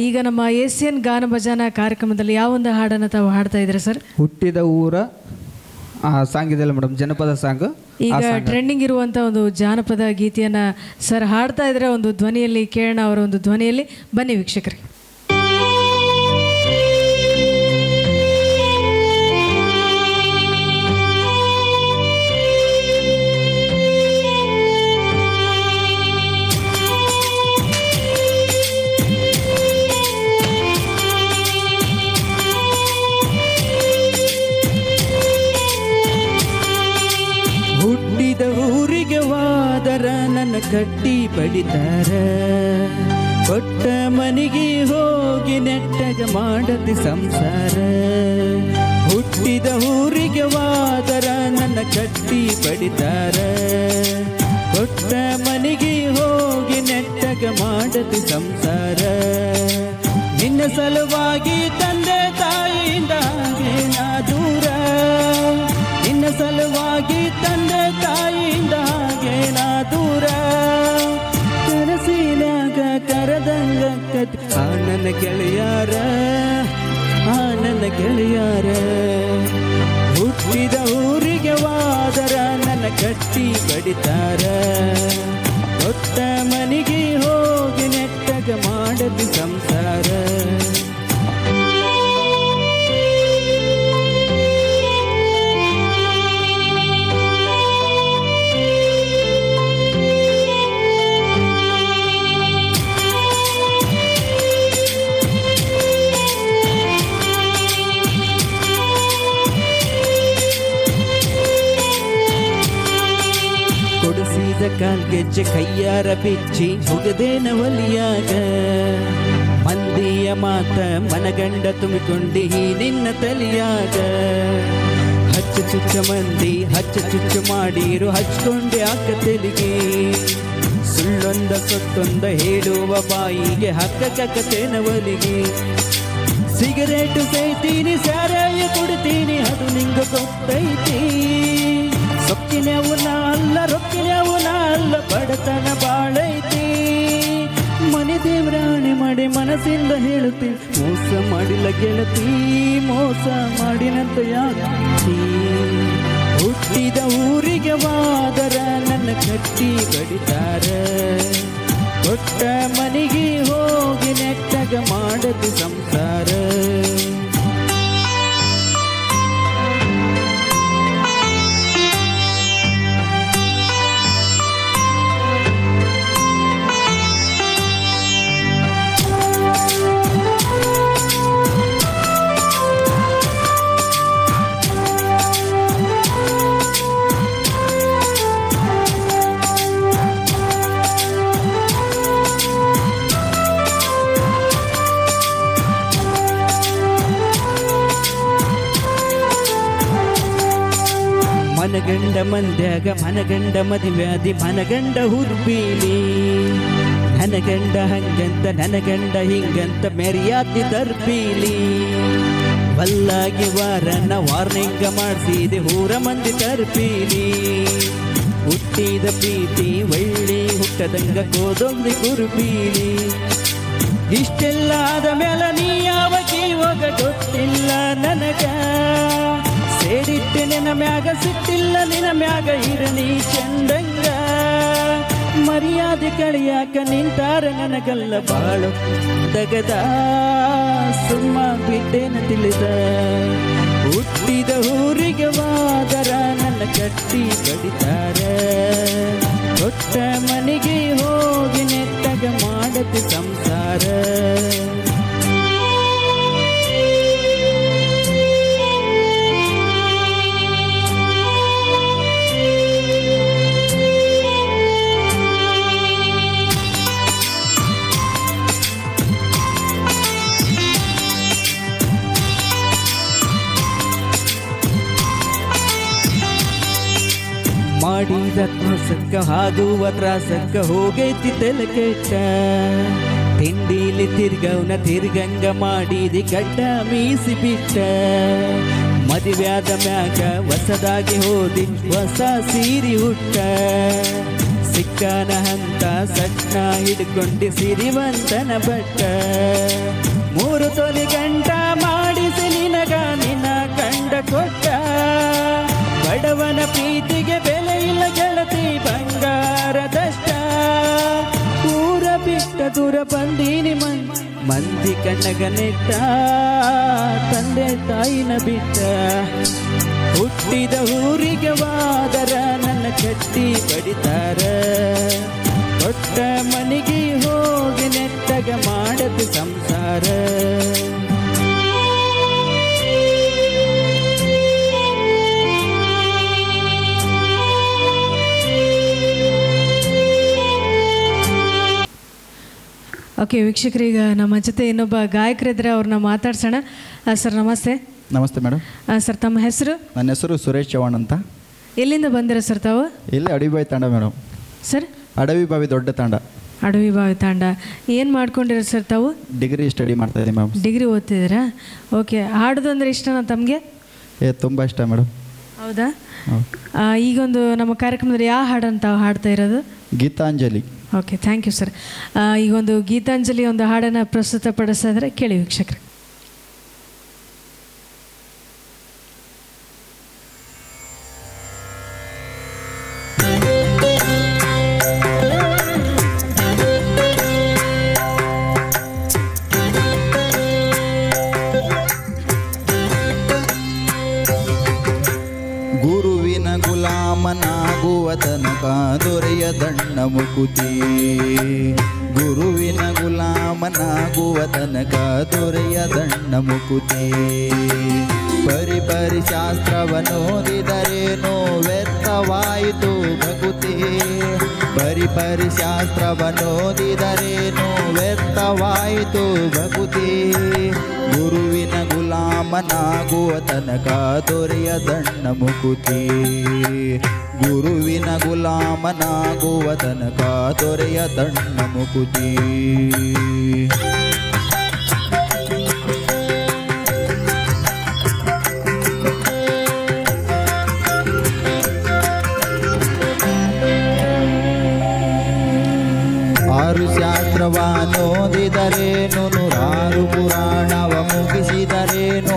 ಈಗ ನಮ್ಮ ಏಸಿಯನ್ ಗಾನ ಭಜನಾ ಕಾರ್ಯಕ್ರಮದಲ್ಲಿ ಯಾವ ಒಂದು ಹಾಡನ್ನು ತಾವು ಹಾಡ್ತಾ ಇದ್ದೀರಾ ಸರ್? ಹುಟ್ಟಿದ ಊರ ಸಾಂಗ್ ಇದೆಯಲ್ಲ ಮೇಡಮ್, ಜನಪದ ಸಾಂಗ್. ಈಗ ಟ್ರೆಂಡಿಂಗ್ ಇರುವಂಥ ಒಂದು ಜಾನಪದ ಗೀತೆಯನ್ನು ಸರ್ ಹಾಡ್ತಾ ಇದ್ರೆ ಒಂದು ಧ್ವನಿಯಲ್ಲಿ ಕೇಳೋಣ, ಅವರ ಒಂದು ಧ್ವನಿಯಲ್ಲಿ. ಬನ್ನಿ ವೀಕ್ಷಕರೇ. ಊರಿಗೆ ವಾದರ ನನ್ನ ಕಟ್ಟಿ ಬಡಿತಾರ, ಕೊಟ್ಟ ಮನೆಗೆ ಹೋಗಿ ನೆಟ್ಟಗ ಮಾಡತಿ ಸಂಸಾರ. ಹುಟ್ಟಿದ ಊರಿಗೆ ವಾದರ ನನ್ನ ಕಟ್ಟಿ ಬಡಿತಾರ, ಕೊಟ್ಟ ಮನೆಗೆ ಹೋಗಿ ನೆಟ್ಟಗ ಮಾಡತಿ ಸಂಸಾರ. ನಿನ್ನ ಸಲುವಾಗಿ ತಂದೆ ತಾಯಿಯಿಂದ ನಾ ದೂರ, ನಿನ್ನ ಸಲುವಾಗಿ ತಂದೆ ತಾಯಿಯಿಂದ ನಾ ದೂರ. ಕನಸಿನಾಗ ಕರೆದಂಗ ಕತಿ ನನ್ನ ಗೆಳೆಯಾರ, ನನ್ನ ಗೆಳೆಯಾರ. ಹುಟ್ಟಿದ ಊರಿಗೆ ವಾದರ ನನ್ನ ಕಟ್ಟಿ ಬಡಿತಾರ, ಕೊಟ್ಟ ಮನೆಗೆ ಹೋಗಿ ನೆಟ್ಟಗ ಮಾಡದಿ ಸಂಸಾರ. ಕೊಡಿಸಿದ ಕಾಲ್ಗೆಜ್ಜೆ ಕೈಯಾರ ಬಿಚ್ಚಿ ಹುಗದೇನ ಒಲಿಯಾಗ, ಮಂದಿಯ ಮಾತ ಮನಗಂಡ ತುಂಬಿಕೊಂಡಿ ನಿನ್ನ ತಲಿಯಾಗ. ಹಚ್ಚ ಚುಚ್ಚ ಮಂದಿ ಹಚ್ಚ ಚುಚ್ಚು ಮಾಡಿರು ಹಚ್ಕೊಂಡೆ ಅಕ್ಕ ತೆಲಿಗೆ, ಸುಳ್ಳೊಂದ ಸೊತ್ತೊಂದ ಹೇಳುವ ಬಾಯಿಗೆ ಹಕ್ಕ ಚಕ್ಕತೇನ ಒಲಿಗೆ. ಸಿಗರೇಟು ಸೇತೀನಿ ಸಾರಾಯ ಕುಡಿತೀನಿ ಅದು ನಿಂಗ ಗೊತ್ತೈತಿ, ಸೊಕ್ಕಿನವುನ ಅಲ್ಲ ರೊಕ್ಕಿನವುನ ಅಲ್ಲ ಬಡತನ ಬಾಳೈತಿ. ಮನೆ ದೇವ್ರಾಣಿ ಮಾಡಿ ಮನಸ್ಸಿಂದ ಹೇಳುತ್ತೀನಿ, ಮೋಸ ಮಾಡಿಲ್ಲ ಗೆಳತಿ ಮೋಸ ಮಾಡಿನಂತ ಯಾಕೆ. ಹುಟ್ಟಿದ ಊರಿಗೆ ವಾದರ ನನ್ನ ಕಟ್ಟಿ ಬಡಿತಾರ, ಕೊಟ್ಟ ಮನೆಗೆ ಹೋಗಿ ನೆಟ್ಟಗ ಮಾಡದಿ ಸಂಸಾರ. ಮನಗಂಡ ಮಂದ್ಯಾಗ ಮನಗಂಡ ಮದುವ್ಯಾದಿ ಮನಗಂಡ ಹುರ್ಬೀಲಿ, ನನಗಂಡ ಹಂಗಂತ ನನಗಂಡ ಹಿಂಗಂತ ಮೆರಿಯಾತಿ ತರ್ಬೀಲಿ. ಬಲ್ಲಾಗಿ ವಾರನ ವಾರ್ನಿಂಗ ಮಾಡಿಸಿದೆ ಊರ ಮಂದಿ ತರ್ಬೀಲಿ. ಹುಟ್ಟಿದ ಪ್ರೀತಿ ಒಳ್ಳಿ ಹುಟ್ಟದಂಗ ಕೋದೊಂದಿ ಕುರ್ಬೀಲಿ. ಇಷ್ಟೆಲ್ಲ ಆದ ಮೇಲೆ ನೀ ಯಾವಾಗ ಇವಾಗ ಗೊತ್ತಿಲ್ಲ ನನಗ, ಸೇಡಿಟ್ಟೆ ನಿನ್ನ ಮ್ಯಾಗ ಸಿಟ್ಟಿಲ್ಲ ನಿನ್ನ ಮ್ಯಾಗ ಇರನಿ ಚಂದಂಗ. ಮರ್ಯಾದೆ ಕಳಿಯಾಕ ನಿಂತಾರ ನನಗಲ್ಲ ಬಾಳು ತಗದ, ಸುಮ್ಮ ಬಿಟ್ಟೇನ ತಿಳಿದ. ಹುಟ್ಟಿದ ಊರಿಗೆ ವಾದರ ನನ್ನ ಕಟ್ಟಿ ಬಡಿತಾರ, ಕೊಟ್ಟ ಮನೆಗೆ ಹೋಗಿ ನೆಟ್ಟಗ ಮಾಡತಿ ಸಂಸಾರ. ಮಾಡಿದ ತ್ರಾಸಕ್ಕ ಆಗುವ ತ್ರಾಸಕ್ಕ ಹೋಗೈತಿ ತಲೆ ಕೆಟ್ಟ. ತಿಂಡಿಲಿ ತಿರ್ಗವನ ತಿರ್ಗಂಗ ಮಾಡಿದಿ ಗಡ್ಡ ಮೀಸಿ ಬಿಟ್ಟ. ಮದುವ್ಯಾದ ಮ್ಯಾಗ ಹೊಸದಾಗಿ ಹೋದಿ ಹೊಸ ಸೀರಿ ಹುಟ್ಟ. ಸಿಕ್ಕನ ಹಂತ ಸಣ್ಣ ಹಿಡ್ಕೊಂಡಿ ಸಿರಿವಂತನ ಬಟ್ಟ. 3 ತೊಲಿ ಗಂಟ ಮಾಡಿಸಿ ನಿನಗ ನಿನ್ನ ಕಂಡ ಕೊಟ್ಟ. ದೂರ ಬಂದೀನಿ ಮಂದಿ ಕಣ್ಣಗ ನೆಟ್ಟ ತಂದೆ ತಾಯಿನ ಬಿಟ್ಟ ಹುಟ್ಟಿದ ಊರಿಗೆ ವಾದರ ನನ್ನ ಕಟ್ಟಿ ಬಡಿತಾರ ದೊಡ್ಡ ಮನೆಗೆ ಹೋಗಿ ನೆಟ್ಟಗ ಮಾಡದು ಸಂಸಾರ ಓಕೆ ವೀಕ್ಷಕರೀಗ ನಮ್ಮ ಜೊತೆ ಇನ್ನೊಬ್ಬ ಗಾಯಕರಿದ್ರೆ ಅವ್ರನ್ನ ಮಾತಾಡ್ಸೋಣ. ಸರ್ ನಮಸ್ತೆ. ನಮಸ್ತೆ ಮೇಡಮ್. ಸರ್ ತಮ್ಮ ಹೆಸರು? ನನ್ನ ಹೆಸರು ಸುರೇಶ್ ಚವ್ಹಾಣ್ ಅಂತ. ಎಲ್ಲಿಂದ ಬಂದಿರ ಸರ್ ತಾವು? ಇಲ್ಲಿ ಅಡವಿಬಾವಿ ತಾಂಡ ಮೇಡಮ್. ಸರ್ ಅಡವಿಬಾವಿ ದೊಡ್ಡ ತಾಂಡ. ಅಡವಿಬಾವಿ ತಾಂಡ. ಏನು ಮಾಡ್ಕೊಂಡಿರ ಸರ್ ತಾವು? ಡಿಗ್ರಿ ಸ್ಟಡಿ ಮಾಡ್ತಾ ಇದ್ದೀನಿ ಮ್ಯಾಮ್. ಡಿಗ್ರಿ ಓದ್ತಿದ್ದೀರಾ? ಓಕೆ. ಹಾಡೋದಂದ್ರೆ ಇಷ್ಟನಾ ತಮಗೆ? ತುಂಬ ಇಷ್ಟ ಮೇಡಮ್. ಹೌದಾ? ಈಗೊಂದು ನಮ್ಮ ಕಾರ್ಯಕ್ರಮದಲ್ಲಿ ಯಾವ ಹಾಡನ್ನು ತಾವು ಹಾಡ್ತಾ ಇರೋದು? Gitanjali. Okay, thank you sir. ಈಗೊಂದು ಗೀತಾಂಜಲಿ ಒಂದು ಹಾಡನ್ನು ಪ್ರಸ್ತುತಪಡಿಸಿದ್ರೆ ಕೇಳಿ ವೀಕ್ಷಕರು. ಗುರುವಿನ ಗುಲಾಮನಾಗುವ ತನಕ ದೊರೆಯ ದಂಡ ಮುಕುತಿ. ಗುರುವಿನ ಗುಲಾಮನಾಗುವ ತನಕ ದೊರೆಯ ದಂಡ ಮುಕುತಿ. ಪರಿಪರಿ ಶಾಸ್ತ್ರವನ್ನೋದಿದರೇನೋ ವ್ಯರ್ಥವಾಯಿತು ಭಕುತಿ. ಪರಿಪರಿ ಶಾಸ್ತ್ರವನ್ನೋದಿದರೇನೋ ವ್ಯರ್ಥವಾಯಿತು ಭಕುತಿ. ಗುರುವಿನ ಗುಲಾಮನಾಗುವ ತನಕ ದೊರೆಯ ದಂಡ ಮುಕುತಿ. ಗುರುವಿನ ಗುಲಾಮನಾಗುವ ತನಕ ದೊರೆಯ ದಂಡ ಮುಕುತಿ. ಆರು ಶಾಸ್ತ್ರವನ್ನೋದಿದರೇನು ನೂರಾರು ಪುರಾಣವ ಮುಗಿಸಿದರೇನು.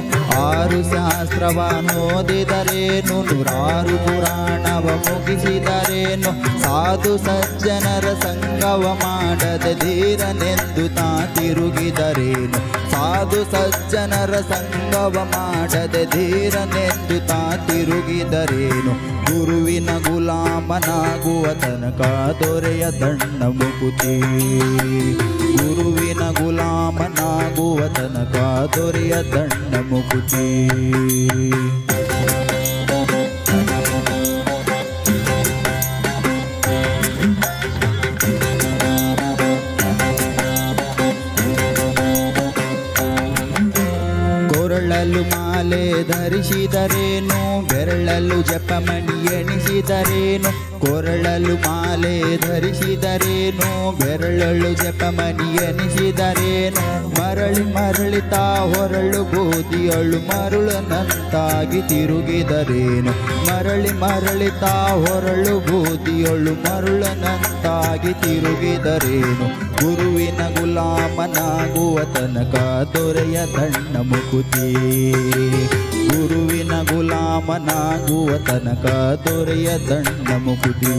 ಆರು ಶಾಸ್ತ್ರವನ್ನೋದಿದರೇನು ನೂರಾರು ಪುರಾಣವ ಮುಗಿಸಿದರೇನು. ಸಾಧು ಸಜ್ಜನರ ಸಂಗವ ಮಾಡದೆ ಧೀರನೆಂದು ತಾ ತಿರುಗಿದರೇನು. ಸಾಧು ಸಜ್ಜನರ ಸಂಗವ ಮಾಡದೆ ಧೀರನೆಂದು ತಾ ತಿರುಗಿದರೇನು. ಗುರುವಿನ ಗುಲಾಮನಾಗುವ ತನಕ ದೊರೆಯ ದಂಡ ಮುಕುತಿ. ಗುರುವಿನ ಗುಲಾಮನಾಗುವ ತನಕ ದೊರೆಯ ದಂಡ ಮುಕುತಿ. ಕೊರಳಲು ಮಾಲೆ ಧರಿಸಿದರೇನು ಬೆರಳಲು ಜಪಮಣಿ ಎಣಿಸಿದರೇನು. ಕೊರಳಲು ಮಾಲೆ ಧರಿಸಿದರೇನು ಬೆರಳಲು ಜಪಮಣಿ ಎಣಿಸಿದರೇನು. ಮರಳಿ ಮರಳಿತಾ ಹೊರಳು ಗೋಧಿಯಳು ಮರುಳನಂತಾಗಿ ತಿರುಗಿದರೇನು. ಮರಳಿ ಮರಳಿತಾ ಹೊರಳು ಗೋಧಿಯಳು ಮರುಳನಂತಾಗಿ ತಿರುಗಿದರೇನು. ಗುರುವಿನ ಗುಲಾಮನಾಗುವ ತನಕ ದೊರೆಯ ದಂಡ ಮುಕುತಿ. ಗುರುವಿನ ಗುಲಾಮನಾಗುವ ತನಕ ದೊರೆಯ ದಂಡ ಮುಕುತಿ.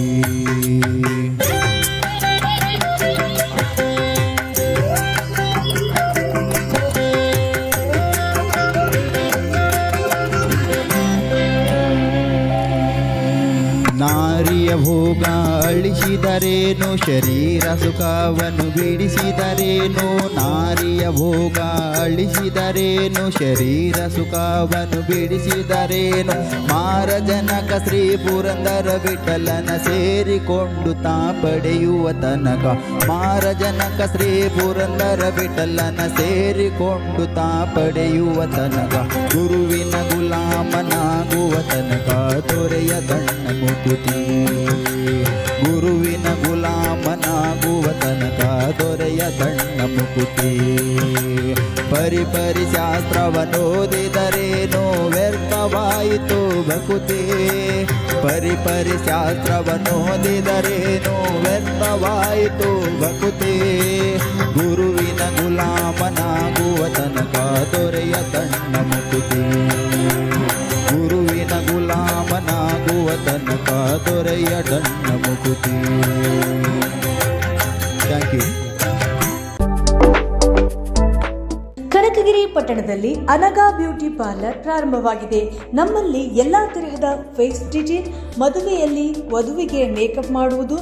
ನಾರಿಯ ಭೋಗ ಅಳಿಸಿದರೇನು ಶರೀರ ಸುಖವನ್ನು ಬಿಡಿಸಿದರೇನು. ನಾರಿಯ ಭೋಗ ಅಳಿಸಿದರೇನು ಶರೀರ ಸುಖವನ್ನು ಬಿಡಿಸಿದರೇನು. ಮಾರಜನಕ ಶ್ರೀ ಪುರಂದರ ವಿಠಲನ ಸೇರಿಕೊಂಡು ತಾ ಪಡೆಯುವ ತನಕ. ಮಾರಜನಕ ಶ್ರೀ ಪುರಂದರ ವಿಠಲನ ಸೇರಿಕೊಂಡು ತಾ ಪಡೆಯುವ ತನಕ. ಗುರುವಿನ ಗುಲಾಮನಾಗುವ ತನಕ ದೊರೆಯ ದಂಡ ಮುಕುತಿ. ಗುರುವಿನ ಗುಲಾಮನಾಗುವ ತನಕ ದೊರೆಯ ದಂಡ ಮುಕುತಿ. ಪರಿಪರಿ ಶಾಸ್ತ್ರವನ್ನೋದಿದರೇನೋ ವ್ಯರ್ಥವಾಯಿತು ಭಕುತಿ. ಪರಿಪರಿ ಶಾಸ್ತ್ರವನ್ನೋದಿದರೇನೋ ವ್ಯರ್ಥವಾಯಿತು ಭಕುತಿ. ಗುರುವಿನ ಗುಲಾಮನಾಗುವ ತನಕ ದೊರೆಯ ದಂಡ ಮುಕುತಿ. ಗುರುವಿನ ಗುಲಾಮನಾಗುವ ತನಕ ದೊರೆಯ ದಂಡ ಮುಕುತಿ. Thank you. ನಗರದಲ್ಲಿ ಅನಗಾ ಬ್ಯೂಟಿ ಪಾರ್ಲರ್ ಪ್ರಾರಂಭವಾಗಿದೆ. ನಮ್ಮಲ್ಲಿ ಎಲ್ಲಾ ತರಹದ ಫೇಸ್ ಡಿಟೇಲ್, ಮದುವೆಯಲ್ಲಿ ವಧುವಿಗೆ ಮೇಕಪ್ ಮಾಡುವುದು,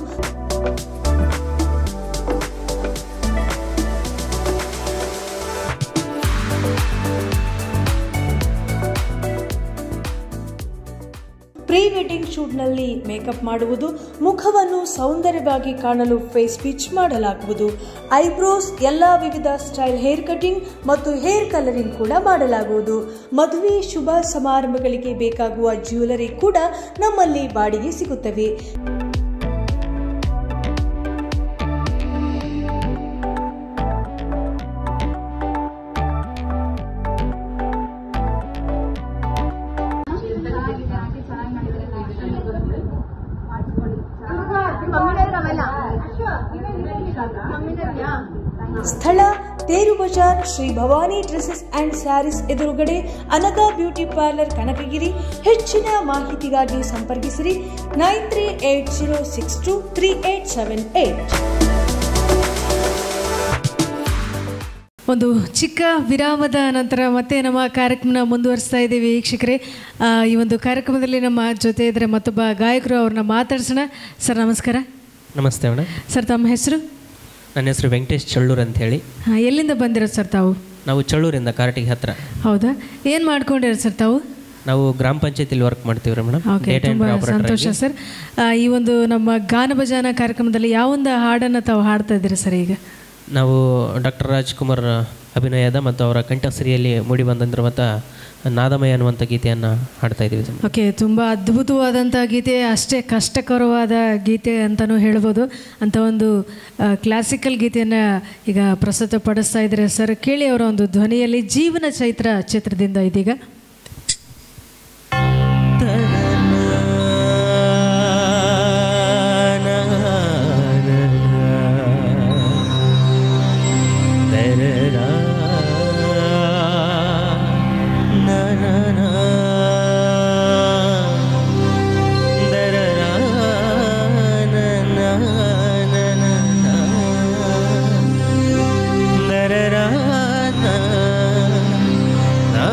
ಪ್ರೀ ವೆಡ್ಡಿಂಗ್ ಶೂಟ್ನಲ್ಲಿ ಮೇಕಪ್ ಮಾಡುವುದು, ಮುಖವನ್ನು ಸೌಂದರ್ಯವಾಗಿ ಕಾಣಲು ಫೇಸ್ ಪಿಚ್ ಮಾಡಲಾಗುವುದು, ಐಬ್ರೋಸ್, ಎಲ್ಲಾ ವಿವಿಧ ಸ್ಟೈಲ್ ಹೇರ್ ಕಟಿಂಗ್ ಮತ್ತು ಹೇರ್ ಕಲರಿಂಗ್ ಕೂಡ ಮಾಡಲಾಗುವುದು. ಮದುವೆ ಶುಭ ಸಮಾರಂಭಗಳಿಗೆ ಬೇಕಾಗುವ ಜ್ಯುವೆಲರಿ ಕೂಡ ನಮ್ಮಲ್ಲಿ ಬಾಡಿಗೆ ಸಿಗುತ್ತವೆ. ಸ್ಥಳ ತೇರು ಬಜಾರ್, ಶ್ರೀ ಭವಾನಿ ಡ್ರೆಸಸ್ ಅಂಡ್ ಸ್ಯಾರೀಸ್ ಎದುರುಗಡೆ, ಅನಗಾ ಬ್ಯೂಟಿ ಪಾರ್ಲರ್, ಕನಕಗಿರಿ. ಹೆಚ್ಚಿನ ಮಾಹಿತಿಗಾಗಿ ಸಂಪರ್ಕಿಸಿರಿ 9380623878. ಒಂದು ಚಿಕ್ಕ ವಿರಾಮದ ನಂತರ ಮತ್ತೆ ನಮ್ಮ ಕಾರ್ಯಕ್ರಮ ಮುಂದುವರಿಸ್ತಾ ಇದ್ದೀವಿ ವೀಕ್ಷಕರೇ. ಈ ಒಂದು ಕಾರ್ಯಕ್ರಮದಲ್ಲಿ ನಮ್ಮ ಜೊತೆ ಇದ್ದರೆ ಮತ್ತೊಬ್ಬ ಗಾಯಕರು, ಅವ್ರನ್ನ ಮಾತಾಡ್ಸೋಣ. ಸರ್ ನಮಸ್ಕಾರ. ನಮಸ್ತೆ ಮೇಡಮ್. ಸರ್ ತಮ್ಮ ಹೆಸರು? ನನ್ನ ಹೆಸರು ವೆಂಕಟೇಶ್ ಚಳ್ಳೂರು ಅಂತ ಹೇಳಿ. ಎಲ್ಲಿಂದ ಬಂದಿರೋದು ಸರ್ ತಾವು? ನಾವು ಚಳ್ಳೂರಿಂದ, ಕಾರಟಿಗೆ ಹತ್ರ. ಹೌದಾ, ಏನು ಮಾಡ್ಕೊಂಡಿರೋ ಸರ್ ತಾವು? ನಾವು ಗ್ರಾಮ ಪಂಚಾಯತಿಲಿ ವರ್ಕ್ ಮಾಡ್ತೀವಿ ಮೇಡಮ್. ಓಕೆ, ತುಂಬ ಸಂತೋಷ ಸರ್. ಈ ಒಂದು ನಮ್ಮ ಗಾನ ಭಜಾನ ಕಾರ್ಯಕ್ರಮದಲ್ಲಿ ಯಾವೊಂದು ಹಾಡನ್ನು ತಾವು ಹಾಡ್ತಾ ಇದ್ದೀರಿ ಸರ್ ಈಗ? ನಾವು ಡಾಕ್ಟರ್ ರಾಜ್ಕುಮಾರ್ ಅಭಿನಯದ ಮತ್ತು ಅವರ ಕಂಠಶ್ರೀಯಲ್ಲಿ ಮೂಡಿ ಬಂದಿರುವಂಥ ನಾದಮಯ ಅನ್ನುವಂಥ ಗೀತೆಯನ್ನು ಹಾಡ್ತಾ ಇದ್ದೀವಿ. ಓಕೆ, ತುಂಬ ಅದ್ಭುತವಾದಂಥ ಗೀತೆ, ಅಷ್ಟೇ ಕಷ್ಟಕರವಾದ ಗೀತೆ ಅಂತಲೂ ಹೇಳ್ಬೋದು. ಅಂಥ ಒಂದು ಕ್ಲಾಸಿಕಲ್ ಗೀತೆಯನ್ನು ಈಗ ಪ್ರಸ್ತುತಪಡಿಸ್ತಾ ಇದ್ದಾರೆ ಸರ್. ಕೇಳಿ ಅವರ ಒಂದು ಧ್ವನಿಯಲ್ಲಿ. ಜೀವನ ಚೈತ್ರ ಚಿತ್ರದಿಂದ ಇದೀಗ. na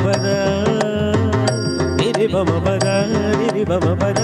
ಬದ ನಿರಿ ಬಮ ಬದ ನಿರಿ ಬಮ ಬದ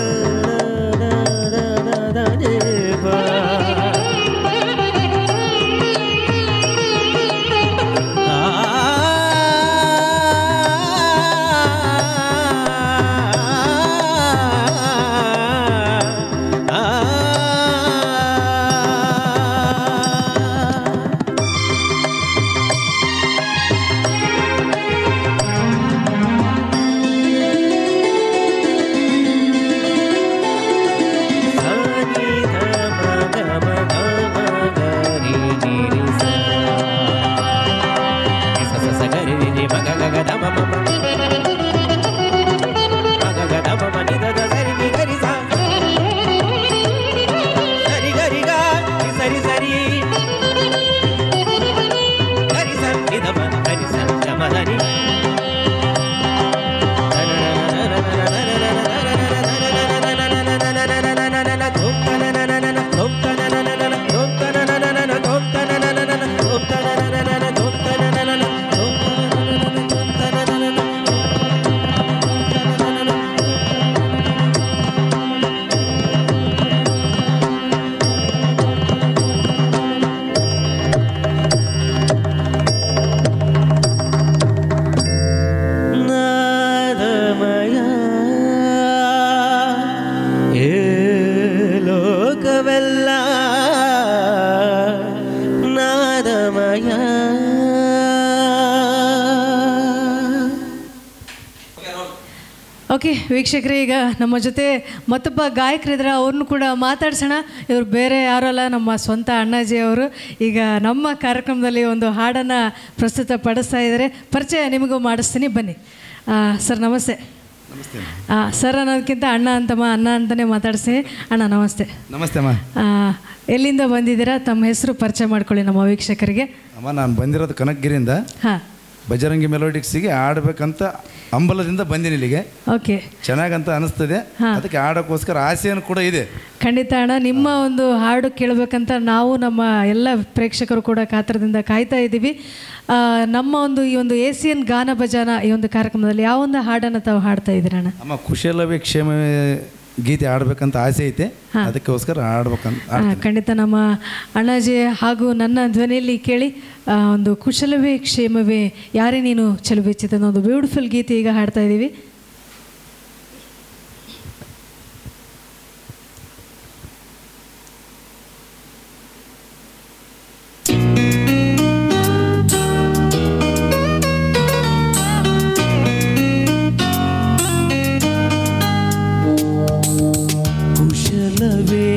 ಓಕೆ ವೀಕ್ಷಕರೇ, ಈಗ ನಮ್ಮ ಜೊತೆ ಮತ್ತೊಬ್ಬ ಗಾಯಕರಿದ್ರೆ ಅವ್ರನ್ನೂ ಕೂಡ ಮಾತಾಡ್ಸೋಣ. ಇವರು ಬೇರೆ ಯಾರಲ್ಲ, ನಮ್ಮ ಸ್ವಂತ ಅಣ್ಣಾಜಿ ಅವರು. ಈಗ ನಮ್ಮ ಕಾರ್ಯಕ್ರಮದಲ್ಲಿ ಒಂದು ಹಾಡನ್ನು ಪ್ರಸ್ತುತಪಡಿಸ್ತಾ ಇದ್ದಾರೆ. ಪರಿಚಯ ನಿಮಗೂ ಮಾಡಿಸ್ತೀನಿ, ಬನ್ನಿ. ಸರ್ ನಮಸ್ತೆ. ಸರ್ ಅನ್ನೋದಕ್ಕಿಂತ ಅಣ್ಣ ಅಂತಲೇ ಮಾತಾಡ್ತೀನಿ. ಅಣ್ಣ ನಮಸ್ತೆ. ನಮಸ್ತೆ ಅಮ್ಮ. ಎಲ್ಲಿಂದ ಬಂದಿದ್ದೀರಾ? ತಮ್ಮ ಹೆಸರು ಪರಿಚಯ ಮಾಡ್ಕೊಳ್ಳಿ ನಮ್ಮ ವೀಕ್ಷಕರಿಗೆ. ಅಮ್ಮ, ನಾನು ಬಂದಿರೋದು ಕನಕಗಿರಿಯಿಂದ. ಹಾಂ, ಬಜರಂಗಿ ಮೆಲೋಡಿಕ್ಸಿಗೆ ಆಡಬೇಕಂತ ಅಂಬಲದಿಂದ ಬಂದಿನಿ ಇಲ್ಲಿಗೆ. ಓಕೆ, ಚೆನ್ನಾಗಂತ ಅನಿಸ್ತದೆ. ಅದಕ್ಕೆ ಆಡೋಕ್ಕೋಸ್ಕರ ಆಸೆಯನ್ನು ಕೂಡ ಇದೆ. ಖಂಡಿತ ಅಣ್ಣ, ನಿಮ್ಮ ಒಂದು ಹಾಡು ಕೇಳಬೇಕಂತ ನಾವು ನಮ್ಮ ಎಲ್ಲ ಪ್ರೇಕ್ಷಕರು ಕೂಡ ಕಾತರದಿಂದ ಕಾಯ್ತಾ ಇದ್ದೀವಿ. ನಮ್ಮ ಒಂದು ಈ ಒಂದು ಏಸಿಯನ್ ಗಾನ ಭಜಾನ ಈ ಒಂದು ಕಾರ್ಯಕ್ರಮದಲ್ಲಿ ಯಾವ ಒಂದು ಹಾಡನ್ನು ತಾವು ಹಾಡ್ತಾ ಇದ್ದೀರಣ್ಣ? ಅಮ್ಮ, ಕುಶಲವೇ ಕ್ಷೇಮವೇ ಗೀತೆ ಆಡ್ಬೇಕಂತ ಆಸೆ ಐತೆ. ಅದಕ್ಕೋಸ್ಕರ ಆಡ್ಬೇಕಂತ. ಖಂಡಿತ ನಮ್ಮ ಅಣ್ಣಾಜಿ ಹಾಗೂ ನನ್ನ ಧ್ವನಿಯಲ್ಲಿ ಕೇಳಿ ಒಂದು ಕುಶಲವೇ ಕ್ಷೇಮವೇ ಯಾರೇ ನೀನು ಚೆಲುವೆಚ್ಚಿತ ಒಂದು ಬ್ಯೂಟಿಫುಲ್ ಗೀತೆ ಈಗ ಹಾಡ್ತಾ ಇದ್ದೀವಿ. ಕುಶಲವೇ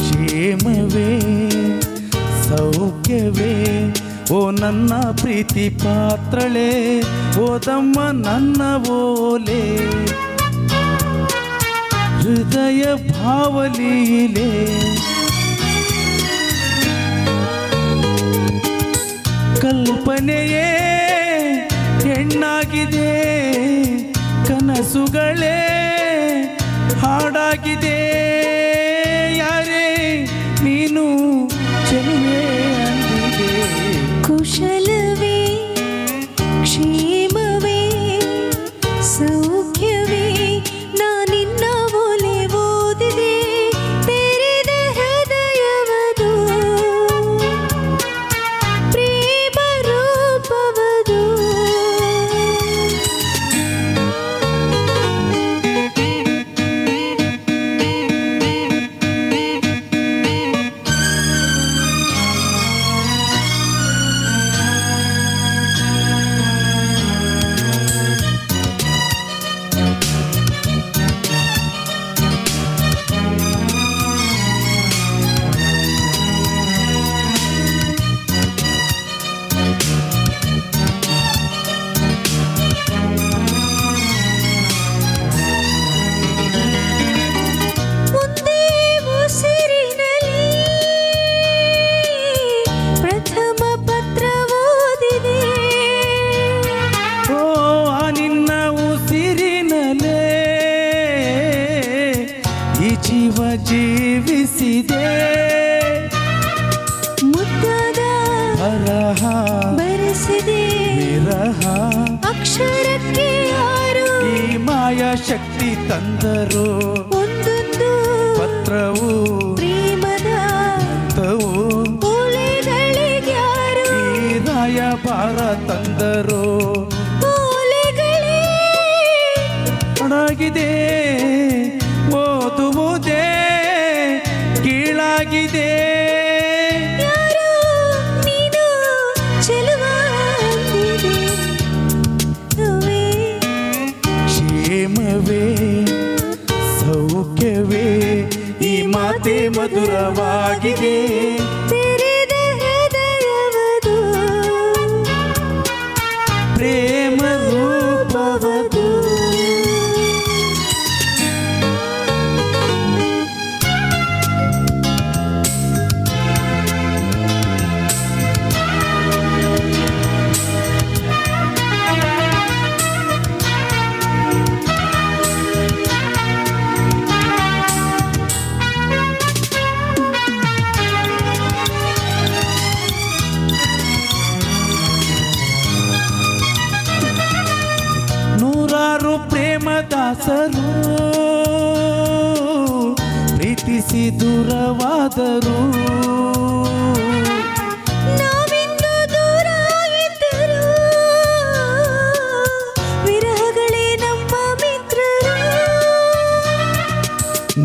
ಕ್ಷೇಮವೇ ಸೌಖ್ಯವೇ ಓ ನನ್ನ ಪ್ರೀತಿ ಪಾತ್ರಳೆ, ಓದಮ್ಮ ನನ್ನ ಓಲೆ, ಹೃದಯ ಭಾವಲೀಲೆ, ಕಲ್ಪನೆಯೇ ಹೆಣ್ಣಾಗಿದೆ, ಕನಸುಗಳೇ ಹಾಡಾಗಿದೆ, ಯಾರೇ ನೀನು ಚೆಲುವೆ ಅಂದಿದೆ. ಕುಶಲವೇ ಕ್ಷೇಮವೇ ಸೌಖ್ಯವೇ ನಾನಿನ್ನ ಒಲೆ ಓದಿದೆ, ತೆರೆದ ಹೃದಯವದು ಪ್ರೇಮ ರೂಪವದು. ಶಕ್ತಿ ತಂದರು ಒಂದೊಂದು ಪತ್ರವು ಪ್ರೇಮದ ಹಂತವು ಓಲೆಗಳಿಗ್ಯಾರು ಈ ರಾಯಭಾರ ತಂದರು ಓಲೆಗಳೇ ಅಡಗಿದೆ ಓದುವುದೇ ಕೀಳಾಗಿದೆ ಯಾರೋ ನೀನು ಚೆಲುವ ಅಂದಿದೆ ನೋವೇ ಕ್ಷೇಮವೇ ಸೌಖ್ಯವೇ ಈ ಮಾತೆ ಮಧುರವಾಗಿದೆ ತೆರೆದ ಹೃದಯವದು ಪ್ರೇಮ ರೂಪವದು ನೂರಾರು ಪ್ರೇಮದಾಸರು ಪ್ರೀತಿಸಿ ದೂರವಾದರು ನಾವಿಂದು ದೂರ ಇದ್ದರು ವಿರಹಗಳೇ ನಮ್ಮ ಮಿತ್ರರು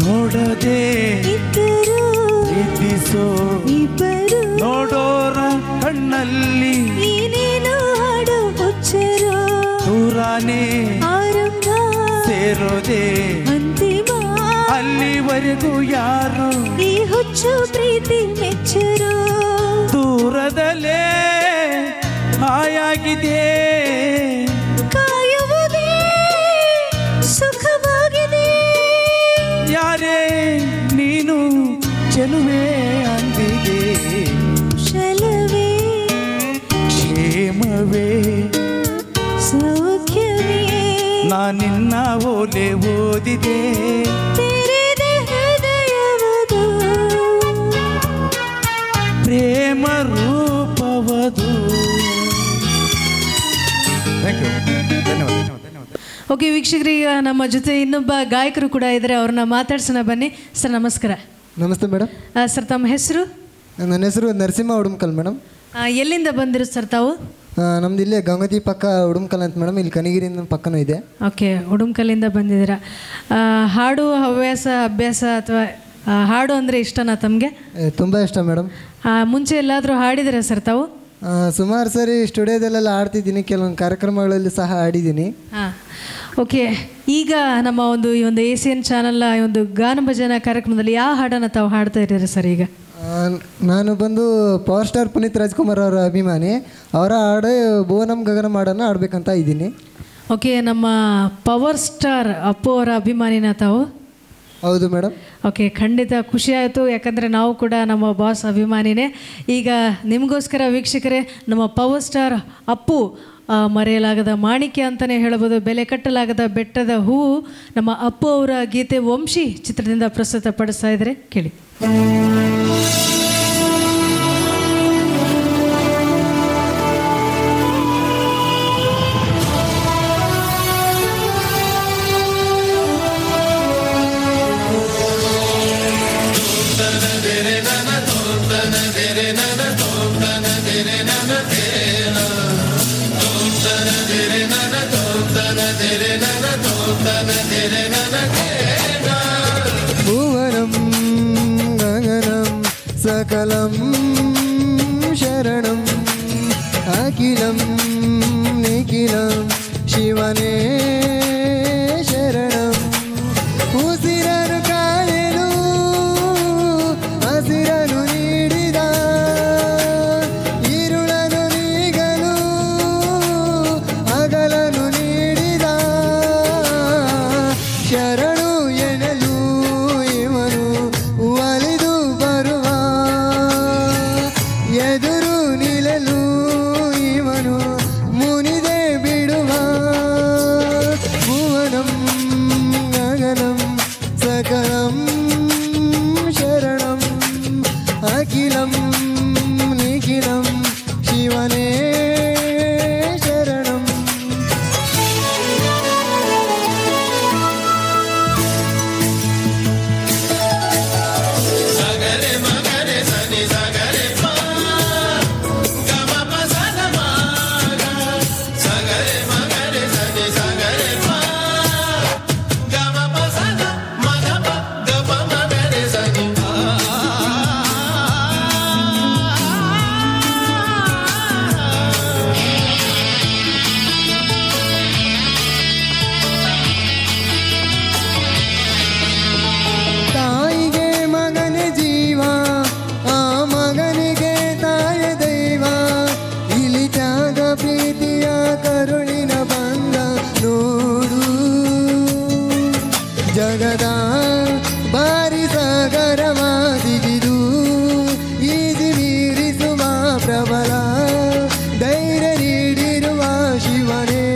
ನೋಡದೆ ಇದ್ದರು ಪ್ರೀತಿಸೋ ಇಬ್ಬರು ನೋಡೋರ ಕಣ್ಣಲ್ಲಿ ನೀನೇನು ಹಾಡು ಹುಚ್ಚರು ದೂರಾನೇ ಆರಂಭ ಸೇರೋದೆ ಅಂತಿಮ ಅಲ್ಲಿವರೆಗೂ ಯಾರು ಈ ಹುಚ್ಚು ಪ್ರೀತಿ ಮೆಚ್ಚರು ದೂರದಲ್ಲೇ ಹಾಯಾಗಿದೆ ಕಾಯುವುದೇ ಸುಖವಾಗಿದೆ ಯಾರೇ ನೀನು ಚೆಲುವೆ ಅಂದಿದೆ ಶಲವೇ ಕ್ಷೇಮವೇ ಸೌಖ್ಯವೇ ನಾನಿನ್ನ ಓಲೆ ಓದಿದೆ ತೆರೆದ ಹೃದಯವದು ಪ್ರೇಮ ರೂಪವದು. ಓಕೆ ವೀಕ್ಷಕರು, ಈಗ ನಮ್ಮ ಜೊತೆ ಇನ್ನೊಬ್ಬ ಗಾಯಕರು ಕೂಡ ಇದ್ದಾರೆ, ಅವ್ರನ್ನ ಮಾತಾಡ್ಸೋಣ ಬನ್ನಿ. ಸರ್ ನಮಸ್ಕಾರ. ನಮಸ್ತೆ ಮೇಡಮ್. ಸರ್ ತಮ್ಮ ಹೆಸರು? ನನ್ನ ಹೆಸರು ನರಸಿಂಹ ಉಡುಮ್ಕಲ್ ಮೇಡಮ್. ಎಲ್ಲಿಂದ ಬಂದಿರೋ ಸರ್ ತಾವು? ನಮ್ದು ಇಲ್ಲೇ ಗಂಗತಿ ಪಕ್ಕ ಉಡುಮ್ಕಲ್ ಅಂತ ಮೇಡಮ್, ಇಲ್ಲಿ ಕನಗಿರಿಯಿಂದ ಪಕ್ಕನೂ ಇದೆ. ಓಕೆ, ಉಡುಮ್ಕಲ್ಲಿಂದ ಬಂದಿದ್ದೀರಾ. ಹಾಡು ಅಭ್ಯಾಸ ಅಥವಾ ಹಾಡು ಅಂದರೆ ಇಷ್ಟನಾ ತಮಗೆ? ತುಂಬ ಇಷ್ಟ ಮೇಡಮ್. ಮುಂಚೆ ಎಲ್ಲಾದರೂ ಹಾಡಿದ್ದೀರಾ ಸರ್ ತಾವು? ಸುಮಾರು ಸರಿ ಸ್ಟುಡಿಯೋದಲ್ಲೆಲ್ಲ ಆಡ್ತಿದ್ದೀನಿ, ಕೆಲವೊಂದು ಕಾರ್ಯಕ್ರಮಗಳಲ್ಲಿ ಸಹ ಆಡಿದ್ದೀನಿ. ಹಾಂ, ಓಕೆ. ಈಗ ನಮ್ಮ ಈ ಒಂದು ACN ಚಾನಲ್ನ ಒಂದು ಗಾನ ಭಜನಾ ಕಾರ್ಯಕ್ರಮದಲ್ಲಿ ಯಾವ ಹಾಡನ್ನು ತಾವು ಹಾಡ್ತಾ ಇದ್ದೀರಾ ಸರ್ ಈಗ? ನಾನು ಬಂದು ಪವರ್ ಸ್ಟಾರ್ ಪುನೀತ್ ರಾಜ್ಕುಮಾರ್ ಅವರ ಅಭಿಮಾನಿ. ಅವರ ಹಾಡು ಭುವನಂ ಗಗನ ಹಾಡನ್ನು ಆಡಬೇಕಂತ ಇದ್ದೀನಿ. ಓಕೆ, ನಮ್ಮ ಪವರ್ ಸ್ಟಾರ್ ಅಪ್ಪು ಅವರ ಅಭಿಮಾನಿನ ತಾವು? ಹೌದು ಮೇಡಮ್. ಓಕೆ, ಖಂಡಿತ ಖುಷಿ ಆಯಿತು, ಯಾಕಂದರೆ ನಾವು ಕೂಡ ನಮ್ಮ ಬಾಸ್ ಅಭಿಮಾನಿನೇ. ಈಗ ನಿಮಗೋಸ್ಕರ ವೀಕ್ಷಕರೇ, ನಮ್ಮ ಪವರ್ ಸ್ಟಾರ್ ಅಪ್ಪು ಮರೆಯಲಾಗದ ಮಾಣಿಕ್ಯ ಅಂತಲೇ ಹೇಳ್ಬೋದು, ಬೆಲೆ ಕಟ್ಟಲಾಗದ ಬೆಟ್ಟದ ಹೂವು, ನಮ್ಮ ಅಪ್ಪು ಅವರ ಗೀತೆ ವಂಶಿ ಚಿತ್ರದಿಂದ ಪ್ರಸ್ತುತಪಡಿಸ್ತಾ ಇದ್ದಾರೆ, ಕೇಳಿ. ಭುವನಂ ಗಗನಂ ಸಕಲಂ ಶರಣಂ ಅಖಿಲಂ ನಿಖಿಲಂ ಶಿವನೇ ಶರಣಂ. ಉಸಿರನು ಕಾಯಲು ಹಸಿರನು ನೀಡಿದ, ഇരുಳನು ನೀಗಲು ಹಗಲನು ನೀಡಿದ, ಶರಣು ಎನ್ನಲು ಇವನು ಒಲಿದು ಬರುವ, ಎದುರು ನಿಲ್ಲಲು ಇವನು ಮುನಿದೆ ಬಿಡುವ. ಭುವನಂ ಗಗನಂ ಸಕಲ ಜಗದ ಬಾರಿ ಸಾಗರವಾದಿಗಿದು ಈಜಿ ಮೀರಿಸುವ ಪ್ರಬಲ ಧೈರ್ಯ ನೀಡಿರುವ ಶಿವನೇ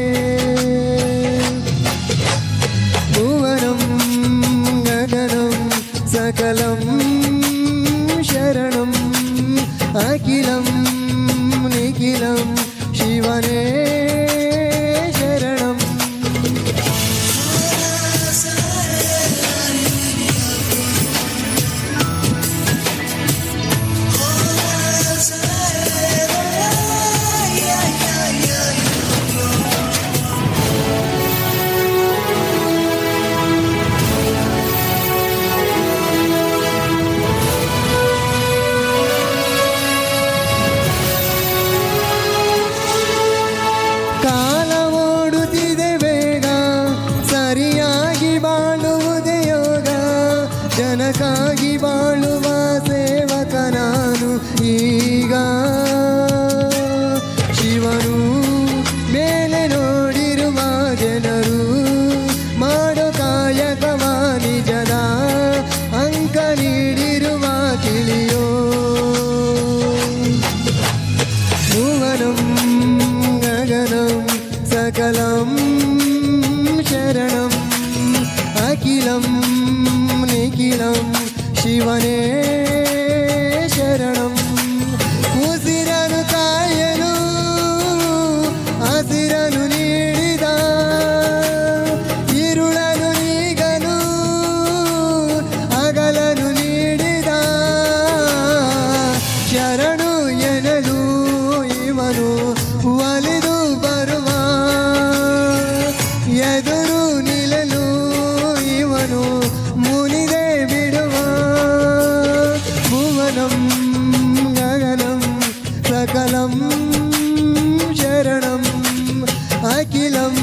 ಭುವನಂ ಗಗನಂ ಸಕಲಂ ಶರಣಂ ಅಖಿಲಂ ನಿಖಿಲಂ ಶಿವನೇ ಶರಣಂ ಕಾಲ ಓಡುತ್ತಿದೆ ಬೇಗ ಸರಿಯಾಗಿ ಬಾಳುವುದೇ ಯೋಗ ಜನಕ್ಕಾಗಿ ಬಾಳುವ ಸೇವಕ ನಾನು ಈಗ ಶಿವನು ಮೇಲೆ ನೋಡಿರುವ ಜನರು ಮಾಡೋ ಕಾಯಕವ ನಿಜದ ಅಂಕ ನೀಡಿರುವ ತಿಳಿಯೋ ಭುವನಂ ಗಗನಂ ಸಕಲಂ ಶರಣಂ ಅಖಿಲಂ ನಿಖಿಲಂ ಶಿವನೇ ಶರಣಂ ಉಸಿರನು ಕಾಯಲು ಹಸಿರನು ನೀಡಿದ ഇരുಳನು ನೀಗಲು ಅಗಲನು ನೀಡಿದ ಶರಣು ಎನಲು ಇವನು ಒಲಿದು ಬರುವ ಎದುರು ನಿಲ್ಲಲು ಇವನು ಮುನಿದೆ ಬಿಡುವ ಭುವನಂ ಗಗನಂ ಸಕಲಂ ಶರಣಂ ಅಖಿಲಂ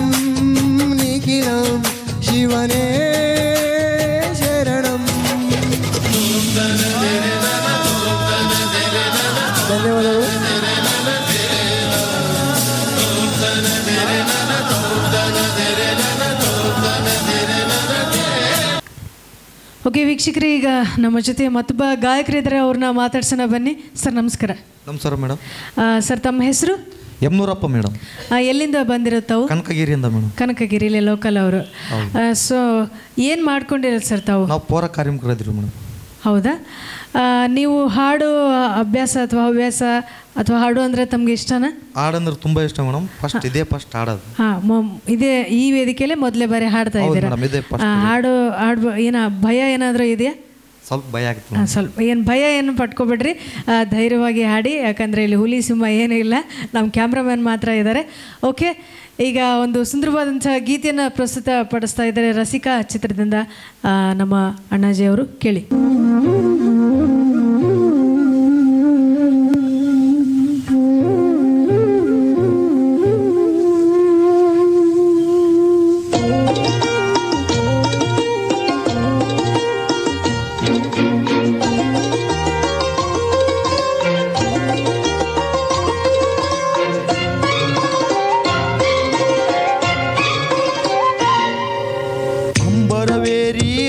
ನಿಖಿಲಂ ಶಿವನೇ ಶರಣಂ ಧನ್ಯವಾದಗಳು. ಓಕೆ ವೀಕ್ಷಕರೇ, ಈಗ ನಮ್ಮ ಜೊತೆ ಮತ್ತೊಬ್ಬ ಗಾಯಕರಿದ್ದಾರೆ, ಅವ್ರನ್ನ ಮಾತಾಡ್ಸೋಣ ಬನ್ನಿ. ಸರ್ ನಮಸ್ಕಾರ. ನಮಸ್ಕಾರ ಮೇಡಮ್. ಸರ್ ತಮ್ಮ ಹೆಸರು? ಯಮನೂರಪ್ಪ ಮೇಡಮ್. ಎಲ್ಲಿಂದ ಬಂದಿರೋ ಕನಕಗಿರಿಯಿಂದ ಮೇಡಮ್. ಕನಕಗಿರಿಲಿ ಲೋಕಲ್ ಅವರು. ಸೊ ಏನು ಮಾಡ್ಕೊಂಡಿರೋದು ಸರ್ ತಾವು? ನಾವು ಪೌರ ಕಾರ್ಮಿಕರಿದ್ರಿ ಮೇಡಮ್. ಹೌದಾ? ನೀವು ಹಾಡು ಅಭ್ಯಾಸ ಅಥವಾ ಹವ್ಯಾಸ ಅಥವಾ ಹಾಡು ಅಂದರೆ ತಮ್ಗೆ ಇಷ್ಟನಾ? ಹಾಡಂದ್ರೆ ತುಂಬ ಇಷ್ಟ ಮೇಡಮ್. ಫಸ್ಟ್ ಹಾಡೋದು. ಇದೇ ಈ ವೇದಿಕೆಯಲ್ಲೇ ಮೊದಲೇ ಬಾರಿ ಹಾಡ್ತಾ ಇದ್ದೀರಾ? ಹಾಡು ಏನ ಭಯ ಏನಾದರೂ ಇದೆಯಾ? ಸ್ವಲ್ಪ ಭಯ ಆಗುತ್ತೆ. ಸ್ವಲ್ಪ ಏನು ಭಯ ಏನು ಪಟ್ಕೊಬೇಡ್ರಿ, ಧೈರ್ಯವಾಗಿ ಹಾಡಿ. ಯಾಕಂದರೆ ಇಲ್ಲಿ ಹುಲಿ ಸಿಂಹ ಏನೂ ಇಲ್ಲ, ನಮ್ಮ ಕ್ಯಾಮ್ರಾಮ್ಯಾನ್ ಮಾತ್ರ ಇದ್ದಾರೆ. ಓಕೆ, ಈಗ ಒಂದು ಸುಂದರವಾದಂಥ ಗೀತೆಯನ್ನು ಪ್ರಸ್ತುತ ಪಡಿಸ್ತಾ ಇದ್ದಾರೆ ರಸಿಕಾ ಚಿತ್ರದಿಂದ ನಮ್ಮ ಅಣ್ಣಾಜಿಯವರು. ಕೇಳಿ.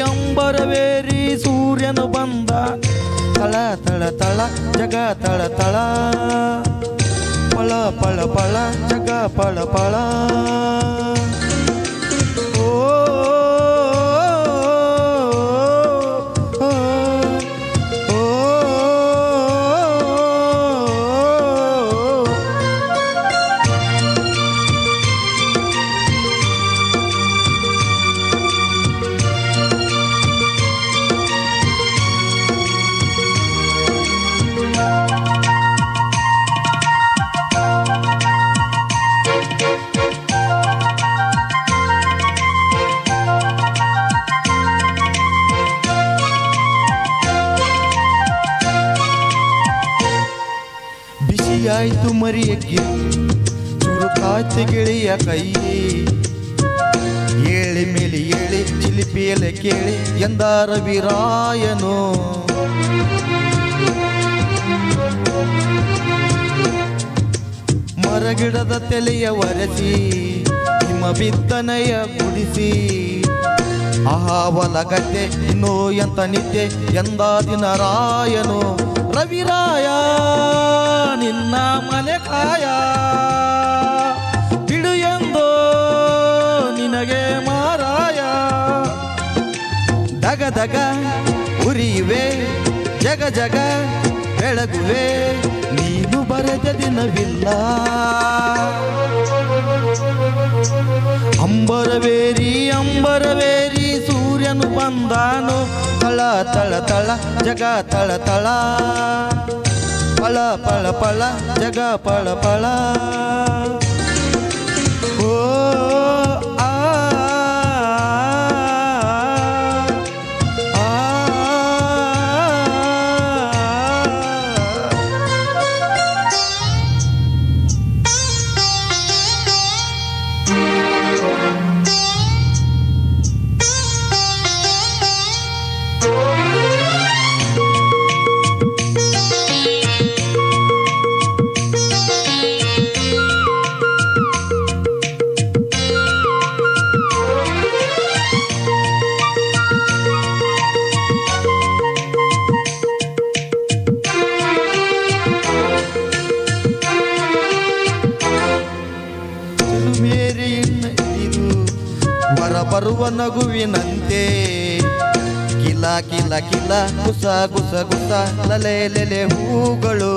ಅಂಬರವೇರಿ ಸೂರ್ಯನು ಬಂದ, ತಳ ತಳ ತಳ ಜಗ ತಳ ತಳ, ಪಳ ಪಳ ಪಳ ಜಗ ಪಳ ಪಳ. ಓ ಆಯ್ತು ಮರಿಯಕ್ಕೆ ಚುರುಕಾಯ್ತು ಗೆಳೆಯ ಕೈ, ಏಳಿ ಮೇಲೆ ಏಳಿ ಚಿಲಿಪಿಯಲೆ ಕೇಳಿ ಎಂದಾರ ವೀರಾಯನು. ಮರಗಿಡದ ತಲೆಯ ಒರೆಸಿ ಹಿಮ ಬಿತ್ತನೆಯ ಗುಡಿಸಿ ಆಹಾವಲಗತ್ತೆ ಇನ್ನೂ ಎಂತ ನಿತ್ಯ ಎಂದ ದಿನ ರಾಯನು ರವಿರಾಯ ನಿನ್ನ ಮನೆ ಕಾಯ ಬಿಡು ಎಂದೋ ನಿನಗೆ ಮಾರಾಯ ದಗ ದಗ ಉರಿಯುವೆ ಜಗ ಜಗ ಬೆಳಗುವೆ ನೀನು ಬರೆದ ದಿನವಿಲ್ಲ ಅಂಬರವೇರಿ ಅಂಬರವೇರಿ ಸೂರ್ಯನು ಬಂದಾನು ತಳ ತಳ ತಳ ಜಗ ತಳ ತಳ ಪಳ ಪಳ ಪಳ ಜಗ ಪಳ ಪಳ ಓ ಆ ಬರುವ ನಗುವಿನಂತೆ ಕಿಲ ಕಿಲ ಕಿಲ ಗುಸ ಗುಸ ಗುಸ ಲಲೆ ಲೆಲೆ ಹೂಗಳು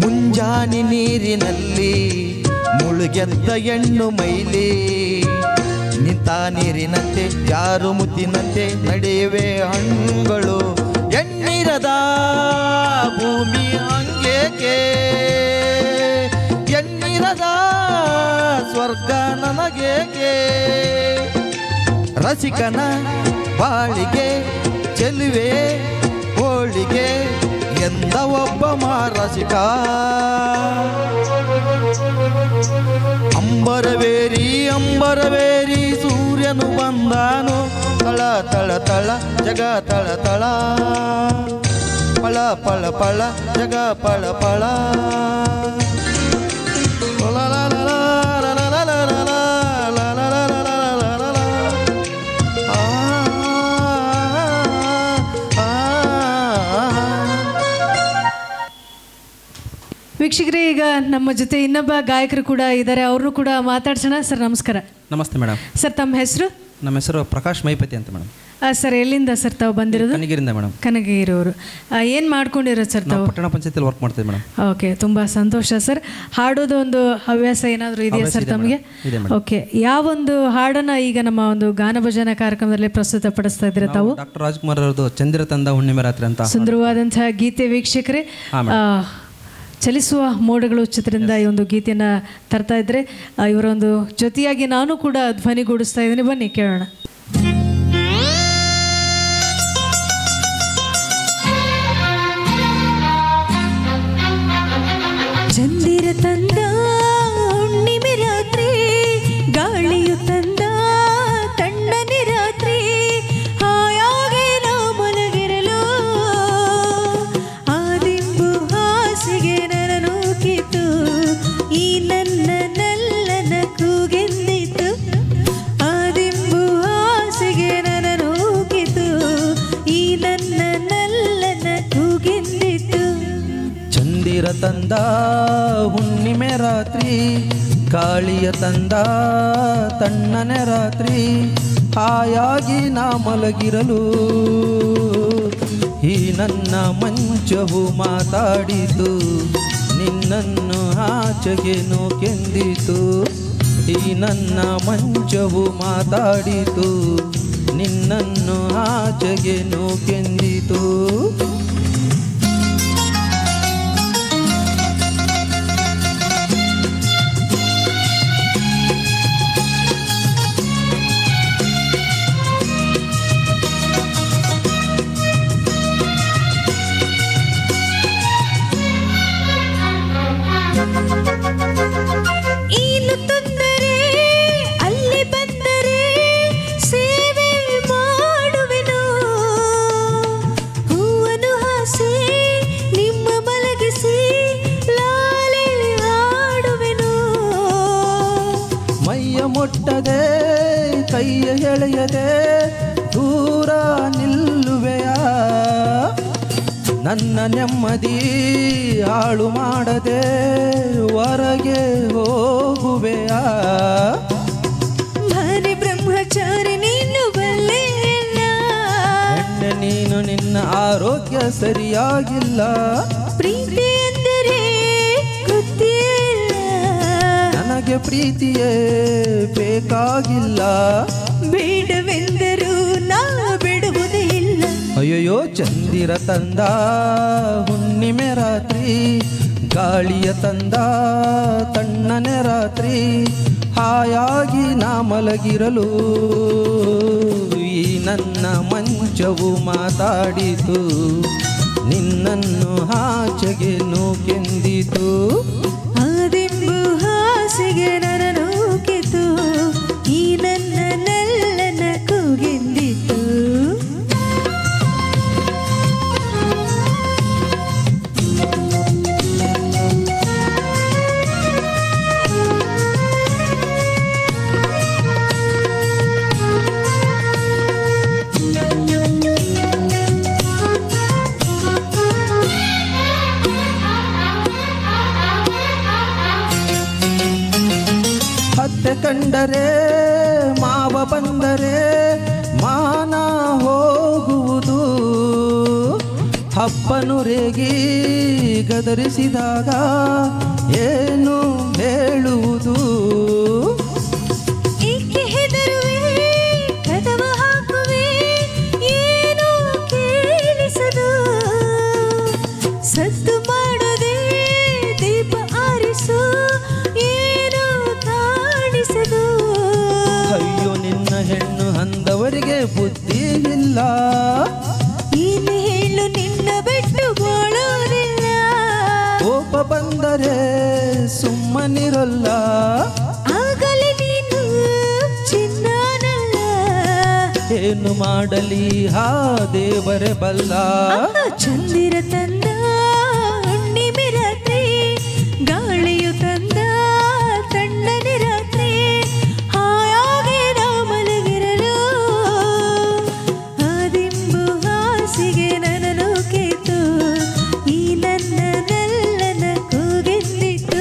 ಮುಂಜಾನೆ ನೀರಿನಲ್ಲಿ ಮುಳುಗೆದ್ದ ಹೆಣ್ಣು ಮೈಲಿ ನಿಂತ ನೀರಿನಂತೆ ಯಾರು ಮುತ್ತಿನಂತೆ ನಡೆಯುವೆ ಹಣ್ಣುಗಳು ಎಣ್ಣಿರದ ಭೂಮಿ ಹಂಗೇಕೆ ಎಣ್ಣಿರದ ಸ್ವರ್ಗ ನನಗೇಕೆ ರಸಿಕನ ಬಾಳಿಗೆ ಚೆಲುವೆ ಹೋಳಿಗೆ ಎಂದ ಒಬ್ಬ ಮಾರಸಿಕ ಅಂಬರವೇರಿ ಅಂಬರವೇರಿ ಸೂರ್ಯನು ಬಂದಾನು ತಳ ತಳ ತಳ ಜಗ ತಳ ತಳ ಪಳ ಪಳ ಪಳ ಜಗ ಪಳ ಪಳ ವೀಕ್ಷಕರೇ, ಈಗ ನಮ್ಮ ಜೊತೆ ಇನ್ನೊಬ್ಬ ಗಾಯಕರು ಕೂಡ ಇದ್ದಾರೆ, ಅವ್ರನ್ನೂ ಕೂಡ ಮಾತಾಡ್ಸೋಣ. ಸರ್ ನಮಸ್ಕಾರ. ನಮಸ್ತೆ ಮೇಡಮ್. ಸರ್ ತಮ್ಮ ಹೆಸರು? ನಮ್ಮ ಹೆಸರು ಪ್ರಕಾಶ್ ಮೈಪತಿ ಅಂತ ಮೇಡಮ್. ಸರ್ ಎಲ್ಲಿಂದ ಸರ್ ತಾವು ಬಂದಿರೋದು? ಕನಗಿರಿಯಿಂದ ಮೇಡಮ್. ಕನಗಿರಿಯವರು. ಏನು ಮಾಡ್ಕೊಂಡಿರೋದು ಸರ್ ತಾವು? ಪಟ್ಟಣ ಪಂಚಾಯತಿಯಲ್ಲಿ ವರ್ಕ್ ಮಾಡ್ತೀವಿ ಮೇಡಮ್. ಓಕೆ, ತುಂಬ ಸಂತೋಷ ಸರ್. ಹಾಡೋದು ಒಂದು ಹವ್ಯಾಸ ಏನಾದರೂ ಇದೆಯಾ ಸರ್ ತಮಗೆ? ಓಕೆ, ಯಾವೊಂದು ಹಾಡನ್ನು ಈಗ ನಮ್ಮ ಒಂದು ಗಾನ ಭಜನಾ ಕಾರ್ಯಕ್ರಮದಲ್ಲಿ ಪ್ರಸ್ತುತಪಡಿಸ್ತಾ ಇದ್ದೀರಾ ತಾವು? ಡಾಕ್ಟರ್ ರಾಜ್ಕುಮಾರ್ ಅವರದು ಚಂದ್ರ ತಂದ ಹುಣ್ಣಿಮೆ ರಾತ್ರಿ ಅಂತ ಸುಂದರವಾದಂತಹ ಗೀತೆ. ವೀಕ್ಷಕರೇ, ಚಲಿಸುವ ಮೋಡಗಳು ಚಿತ್ರದಿಂದ ಈ ಒಂದು ಗೀತೆಯನ್ನು ತರ್ತಾ ಇದ್ರೆ ಇವರೊಂದು ಜೊತೆಯಾಗಿ ನಾನು ಕೂಡ ಧ್ವನಿಗೂಡಿಸ್ತಾ ಇದ್ದೀನಿ. ಬನ್ನಿ ಕೇಳೋಣ. ಚಂದಿರ ತಂದ ಹುಣ್ಣಿಮೆ ರಾತ್ರಿ, ಗಾಳಿಯು ತಂದ ತಣ್ಣನೆ ರಾತ್ರಿ, ಹಾಯಾಗಿ ನಾ ಮಲಗಿರಲು ಆದಿಂಬು ಹಾಸಿಗೆ ನನ್ನನ್ನು ಕಿತ್ತು, ಈ ನನ್ನ ನಲ್ಲನ ಕೂಗೆಂದಿತು, ಆದಿಂಬು ಹಾಸಿಗೆ ನನ್ನನ್ನು ಕಿತ್ತು, ಈ ನನ್ನ ನಲ್ಲನ ಕೂಗೆಂದಿತು. ಚಂದಿರ ತಂದ ಹುಣ್ಣಿಮೆ ರಾತ್ರಿ, ಗಾಳಿಯ ತಂದ ತಣ್ಣನೆ ರಾತ್ರಿ, ಹಾಯಾಗಿ ನಾ ಮಲಗಿರಲು ಈ ನನ್ನ ಮಂಚವು ಮಾತಾಡಿತು, ನಿನ್ನನ್ನು ಆಚೆಗೆ ನೂಕೆಂದಿತು, ಈ ನನ್ನ ಮಂಚವು ಮಾತಾಡಿತು, ನಿನ್ನನ್ನು ಆಚೆಗೆ ನೂಕೆಂದಿತು. ಏನು ತೊಂದರೆ ಅಲ್ಲಿ ಬಂದರೆ ಸೇವೆ ಮಾಡುವೆನು, ಹೂವನ್ನು ಮುಟ್ಟದೆ ಕೈಯ ಎಳೆಯದೆ ದೂರ ನಿಲ್ಲುವೆಯ ನನ್ನ ನೆಮ್ಮದಿ ಹಾಳು ಮಾಡದೆ ಹೊರಗೆ ಹೋಗುವೆಯ ಭಾರಿ ಬ್ರಹ್ಮಚಾರಿ ನೀನು ಬಲ್ಲೆಯಲ್ಲ ಹೆಣ್ಣೆ ನೀನು ನಿನ್ನ ಆರೋಗ್ಯ ಸರಿಯಾಗಿಲ್ಲ ಪ್ರೀತಿ ಎಂದರೆ ಗೊತ್ತಿಲ್ಲ ನನಗೆ ಪ್ರೀತಿಯೇ ಬೇಕಾಗಿಲ್ಲ ಬೇಡವೆಂದರೂ ನಾ ಬಿಡುವುದೇ ಇಲ್ಲ ಅಯ್ಯಯ್ಯೋ ಚಂದಿರ ತಂದ ಹುಣ್ಣಿಮೆ ರಾತ್ರಿ ಗಾಳಿಯ ತಂದ ತಣ್ಣನೆ ರಾತ್ರಿ ಹಾಯಾಗಿ ನಾ ಮಲಗಿರಲು ಈ ನನ್ನ ಮಂಚವು ಮಾತಾಡಿತು ನಿನ್ನನ್ನು ಆಚೆಗೆ ನೂಕೆಂದಿತು ಆದಿಂಬು ಹಾಸಿಗೆ ನನ್ನ ನೂಕಿತು ಈ ನನ್ನ ನಲ್ಲನ ಕೂಗೆಂದಿತು ಅತ್ತೆ ಕಂಡರೆ ಮಾವ ಬಂದರೆ ಮಾನ ಹೋಗುವುದು ಅಪ್ಪನು ರೇಗಿ ಗದರಿಸಿದಾಗ ಏನು ಹೇಳುವುದು ಏಕೆ ಹೆದರುವೆ ಕದವ ಹಾಕುವೆ ಏನು ಕೇಳಿಸದು ಸದ್ದು ಮಾಡದೆ ದೀಪ ಆರಿಸು ಏನು ಕಾಣಿಸದು ಅಯ್ಯೋ ನಿನ್ನ ಹೆಣ್ಣು ಅಂದವರಿಗೆ ಬುದ್ಧಿ ಇಲ್ಲ ಏನು ಹೇಳು ನಿನ್ನ ಬಿಟ್ಟು ಗೋಳೋದಿಲ್ಲ ಕೋಪ ಬಂದರೆ ಸುಮ್ಮನಿರಲ್ಲ ಆಗಲೇ ನೀನು ಚಿನ್ನನಲ್ಲ ಏನು ಮಾಡಲಿ ಹಾ ದೇವರೇ ಬಲ್ಲ ಚಂದಿರ ತಂದ ಹುಣ್ಣಿಮೆ ರಾತ್ರಿ ಗಾಳಿಯು ತಂದ ತಣ್ಣನೆ ರಾತ್ರಿ ಹಾಯಾಗಿ ನಾ ಮಲಗಿರಲು ಆದಿಂಬು ಹಾಸಿಗೆ ನನ್ನ ನೂಕಿತು ಈ ನನ್ನ ನಲ್ಲನ ಕೂಗೆಂದಿತು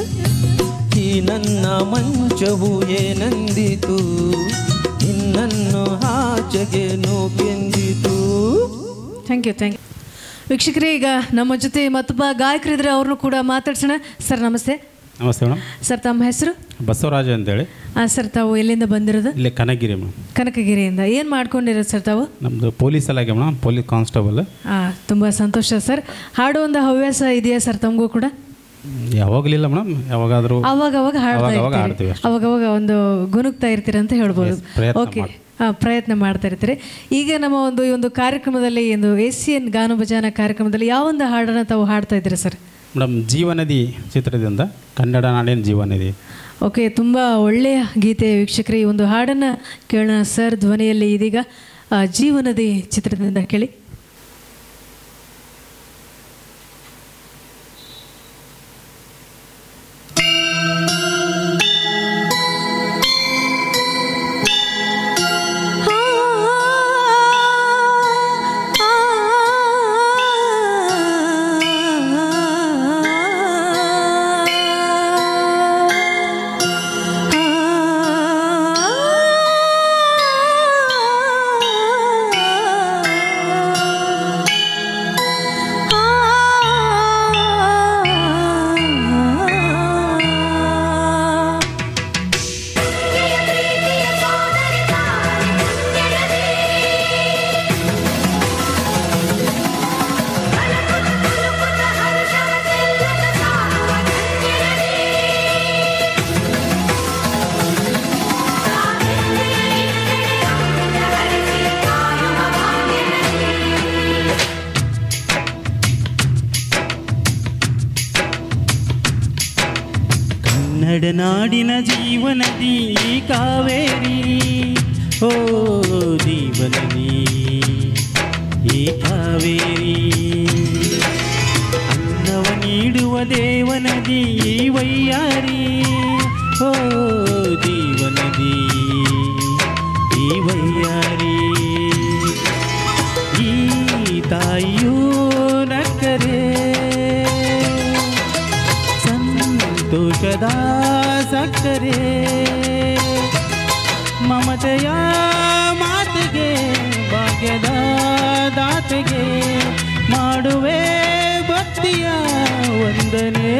ಈ ನನ್ನ ಮಂಚವು ಏನಂದಿತು ನಿನ್ನನ್ನು ಆಚೆಗೆ ನೂಕೆಂದಿತು ಥ್ಯಾಂಕ್ ಯು ವೀಕ್ಷಕರೇ, ಈಗ ನಮ್ಮ ಜೊತೆ ಮತ್ತೊಬ್ಬ ಗಾಯಕರಿದ್ರೆ ಅವ್ರನ್ನೂ ಕೂಡ ಮಾತಾಡ್ಸೋಣ. ಸರ್ ನಮಸ್ತೆ. ನಮಸ್ತೆ ಮೇಡಮ್. ಸರ್ ತಮ್ಮ ಹೆಸರು? ಬಸವರಾಜ ಅಂತೇಳಿ. ಸರ್ ತಾವು ಎಲ್ಲಿಂದ ಬಂದಿರೋದು? ಇಲ್ಲೇ ಕನಕಗಿರಿ ಮೇಡಮ್. ಕನಕಗಿರಿಯಿಂದ. ಏನು ಮಾಡ್ಕೊಂಡಿರೋದು ಸರ್ ತಾವು? ನಮ್ಮದು ಪೊಲೀಸ್ ಅಲ್ಲಾಗೆ ಮೇಡಮ್, ಪೊಲೀಸ್ ಕಾನ್ಸ್ಟೇಬಲ್. ತುಂಬ ಸಂತೋಷ ಸರ್. ಹಾಡುವಂಥ ಹವ್ಯಾಸ ಇದೆಯಾ ಸರ್ ತಮಗೂ ಕೂಡ? ಯಾವಾಗಲಿಲ್ಲ ಮೇಡಮ್, ಯಾವಾಗಾದರೂ ಅವಾಗವಾಗ ಹಾಡ್ತೀವಿ. ಅವಾಗವಾಗ ಒಂದು ಗುನುಗ್ತಾ ಇರ್ತೀರ ಅಂತ ಹೇಳ್ಬೋದು. ಓಕೆ, ಪ್ರಯತ್ನ ಮಾಡ್ತಾ ಇರ್ತೀರಿ. ಈಗ ನಮ್ಮ ಈ ಒಂದು ಕಾರ್ಯಕ್ರಮದಲ್ಲಿ ಒಂದು ಏಸಿಯನ್ ಗಾನ ಭಜಾನ ಕಾರ್ಯಕ್ರಮದಲ್ಲಿ ಯಾವೊಂದು ಹಾಡನ್ನು ತಾವು ಹಾಡ್ತಾ ಇದ್ದೀರಾ ಸರ್? ಮೇಡಮ್, ಜೀವನದಿ ಚಿತ್ರದಿಂದ ಕನ್ನಡ ನಾಡಿನ ಜೀವನದಿ. ಓಕೆ, ತುಂಬ ಒಳ್ಳೆಯ ಗೀತೆ ವೀಕ್ಷಕರೇ. ಈ ಒಂದು ಹಾಡನ್ನು ಕೇಳೋಣ ಸರ್ ಧ್ವನಿಯಲ್ಲಿ. ಇದೀಗ ಜೀವನದಿ ಚಿತ್ರದಿಂದ ಕೇಳಿ. ನಡನಾಡಿನ ಜೀವನದಿ ಕಾವೇರಿ, ಓ ಜೀವನದಿ ಈ ಕಾವೇರಿ, ಅನ್ನವ ನೀಡುವ ದೇವನದಿ ಈ ವೈಯಾರಿ, ಓ ಜೀವನದಿ ಒಂದನೇ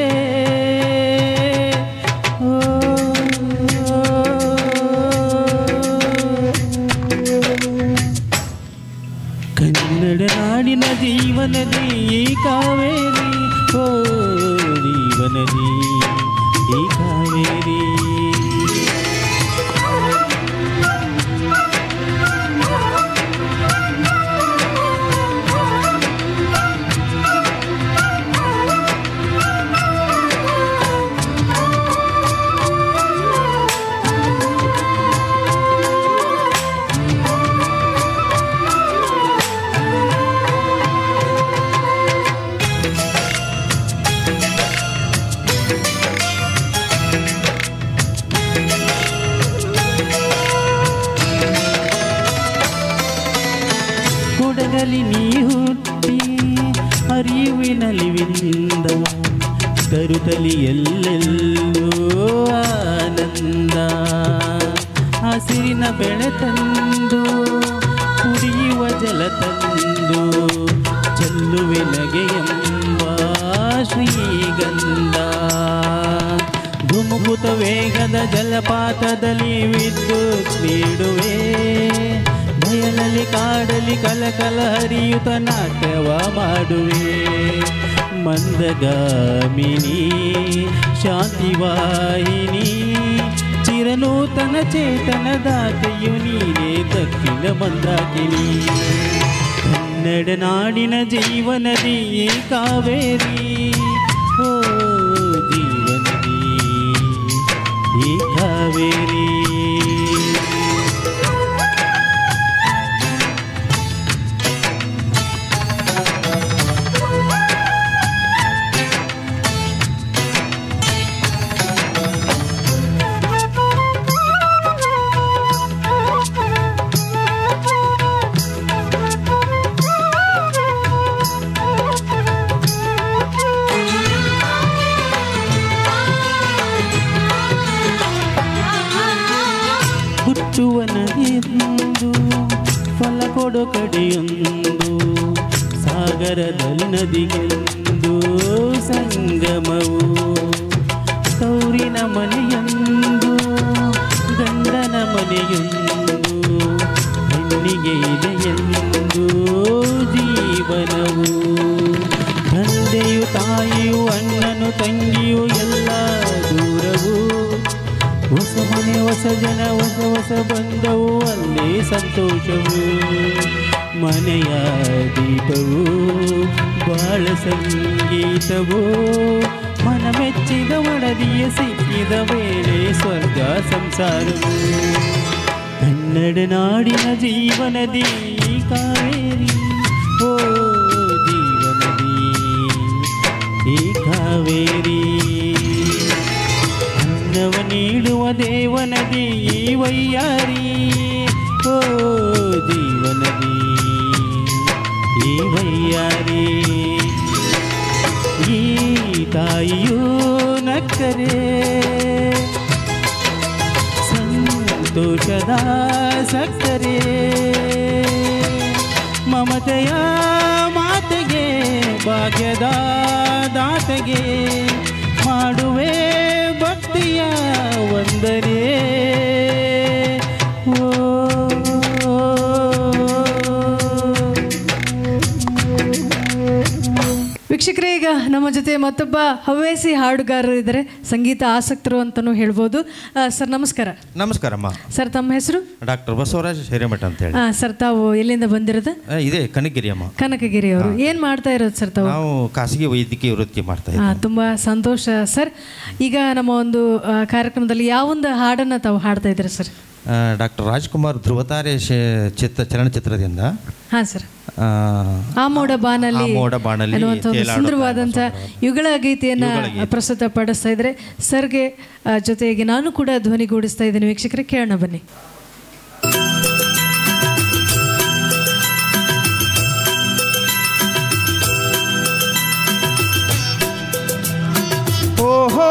ಕನ್ನಡ ನಾಡಿನ ಜೀವನದಿ ಈ ಕಾವೇರಿ ಓ ಜೀವನದಿ ಈ ಕಾವೇರಿ ಕೊಡಗಲಿ ನೀ ಹುಟ್ಟಿ ಅರಿವಿನಲಿವಿಂದ ಕರುತಲಿ ಎಲ್ಲೆಲ್ಲೋ ಆನಂದ ಹಸಿರಿನ ಬೆಳೆ ತಂದು ಕುಡಿಯುವ ಜಲ ತಂದು ಚೆಲ್ಲುವೆ ನಗೆಯೆಂಬ ಶ್ರೀಗಂಧ ಧುಮುಕುತ ವೇಗದ ಜಲಪಾತದಲ್ಲಿ ವಿದ್ಯುತ್ ನೀಡುವೆ ಬಯಲಲ್ಲಿ ಕಾಡಲಿ ಕಲಕಲ ಹರಿಯುತ ನಾಟ್ಯವ ಮಾಡುವೆ ಮಂದಗಾಮಿನಿ ಶಾಂತಿವಾಹಿನಿ ಚಿರನೂತನ ಚೇತನದಾತೆಯು ನೀನೇ ದಕ್ಷಿಣ ಮಂದಾಕಿನಿ ಕನ್ನಡ ನಾಡಿನ ಜೀವನದಿ ಈ ಕಾವೇರಿ ಓ ಜೀವನದಿ ಈ ಕಾವೇರಿ ಹುಟ್ಟುವನಗೆಂದು ಫಲ ಕೊಡೋ ಕಡೆಯೊಂದು ಸಾಗರದಲ್ಲಿ ನದಿಗೆಂದು ಸಂಗಮವು ತೌರಿನ ಮನೆಯೊಂದು ಗಂಡನ ಮನೆಯೊಂದು ಹೆಣ್ಣಿಗೆ ಇದೆಯೆಂದು ಜೀವನವು ತಂದೆಯು ತಾಯಿಯು ಅಣ್ಣನು ತಂಗಿಯು ಎಲ್ಲ ದೂರವು ಹೊಸ ಮನೆ ಹೊಸ ಜನ ಹೊಸ ಹೊಸ ಬಂದವು ಅಲ್ಲೇ ಸಂತೋಷವು ಮನೆಯ ದೀಪವು ಬಾಳ ಸಂಗೀತವು ಮನ ಮೆಚ್ಚಿದ ಒಡದಿಯ ಸಿಕ್ಕಿದ ವೇಳೆ ಸ್ವರ್ಗ ಸಂಸಾರವು ಕನ್ನಡ ನಾಡಿನ ಜೀವನದಿ ಕಾವೇರಿ ಓ ಜೀವನದಿ ಈ ಕಾವೇರಿ ಅನ್ನವ ನೀಡುವ ದೇವನದಿ ಈ ವೈಯಾರಿ ಓ ಜೀವನದಿ ಈ ವೈಯಾರಿ ಈ ತಾಯಿಯೂ ನಕ್ಕರೆ ಸಂತೋಷದ ಸಕ್ಕರೆ ಮಮತೆಯ ಮಾತೆಗೆ ಭಾಗ್ಯದ ದಾತೆಗೆ ಮಾಡುವೆ ಭಕ್ತಿಯ ವಂದನೆ ವೀಕ್ಷಕರೇ, ಈಗ ನಮ್ಮ ಜೊತೆ ಮತ್ತೊಬ್ಬ ಹವ್ಯಾಸಿ ಹಾಡುಗಾರರು ಇದ್ದಾರೆ, ಸಂಗೀತ ಆಸಕ್ತರು ಅಂತಲೂ ಹೇಳ್ಬೋದು. ಸರ್ ನಮಸ್ಕಾರ. ನಮಸ್ಕಾರಮ್ಮ. ಸರ್ ತಮ್ಮ ಹೆಸರು? ಡಾಕ್ಟರ್ ಬಸವರಾಜ್ ಹಿರೇಮಠ ಅಂತ ಹೇಳಿ. ಸರ್ ತಾವು ಎಲ್ಲಿಂದ ಬಂದಿರೋದು? ಇದೇ ಕನಕಗಿರಿ ಅಮ್ಮ. ಕನಕಗಿರಿ ಅವರು. ಏನು ಮಾಡ್ತಾ ಇರೋದು ಸರ್ ತಾವು? ನಾವು ಖಾಸಗಿ ವೈದ್ಯಕೀಯ ವೃತ್ತಿ ಮಾಡ್ತಾ ಇದ್ದೀವಿ. ತುಂಬ ಸಂತೋಷ ಸರ್. ಈಗ ನಮ್ಮ ಒಂದು ಕಾರ್ಯಕ್ರಮದಲ್ಲಿ ಯಾವೊಂದು ಹಾಡನ್ನು ತಾವು ಹಾಡ್ತಾ ಇದ್ದೀರಾ ಸರ್? ಡಾಕ್ಟರ್ ರಾಜ್ಕುಮಾರ್ ಧ್ರುವತಾರೆ ಚಲನಚಿತ್ರದಿಂದ ಹಾಂ ಸರ್, ಆ ಮೋಡ ಬಾನಲ್ಲಿ ಅನ್ನುವಂಥ ಒಂದು ಸುಂದರವಾದಂಥ ಯುಗಳ ಗೀತೆಯನ್ನು ಪ್ರಸ್ತುತ ಪಡಿಸ್ತಾ ಇದ್ದಾರೆ. ಸರ್ಗೆ ಜೊತೆಗೆ ನಾನು ಕೂಡ ಧ್ವನಿಗೂಡಿಸ್ತಾ ಇದ್ದೀನಿ. ವೀಕ್ಷಕರೇ, ಕೇಳೋಣ ಬನ್ನಿ. ಓಹೋ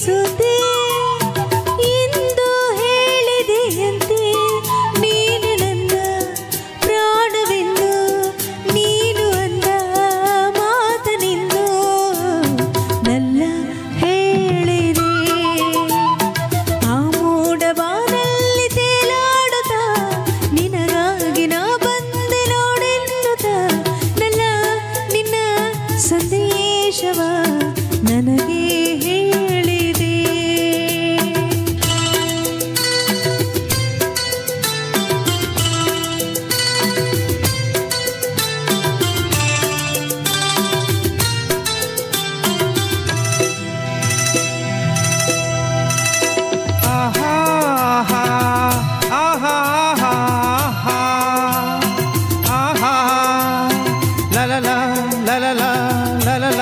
ಸೋತೆ ಎಂದು ಹೇಳಿದೆಯಂತೆ ನೀನು ನನ್ನ ಪ್ರಾಣವೆಂದು ನೀನು ಅಂದ ಮಾತನಿಂದು ನನ್ನ ಹೇಳಿದೆ ಆ ಮೋಡವಾನಲ್ಲಿ ತೇಲಾಡುತ್ತಾ ನಿನಗಾಗಿ ನಾ ಬಂದೆ ನೋಡೆನ್ನುತ್ತಾ ನನ್ನ ನಿನ್ನ ಸಂದೇಶವ ನನಗೆ ಹೇಳಿದೆ. ಆಹಾ ಆಹಾ ಆಹಾ ಆಹಾ ಆಹಾ ಲಲಲ ಲಲಲ ಲಲಲ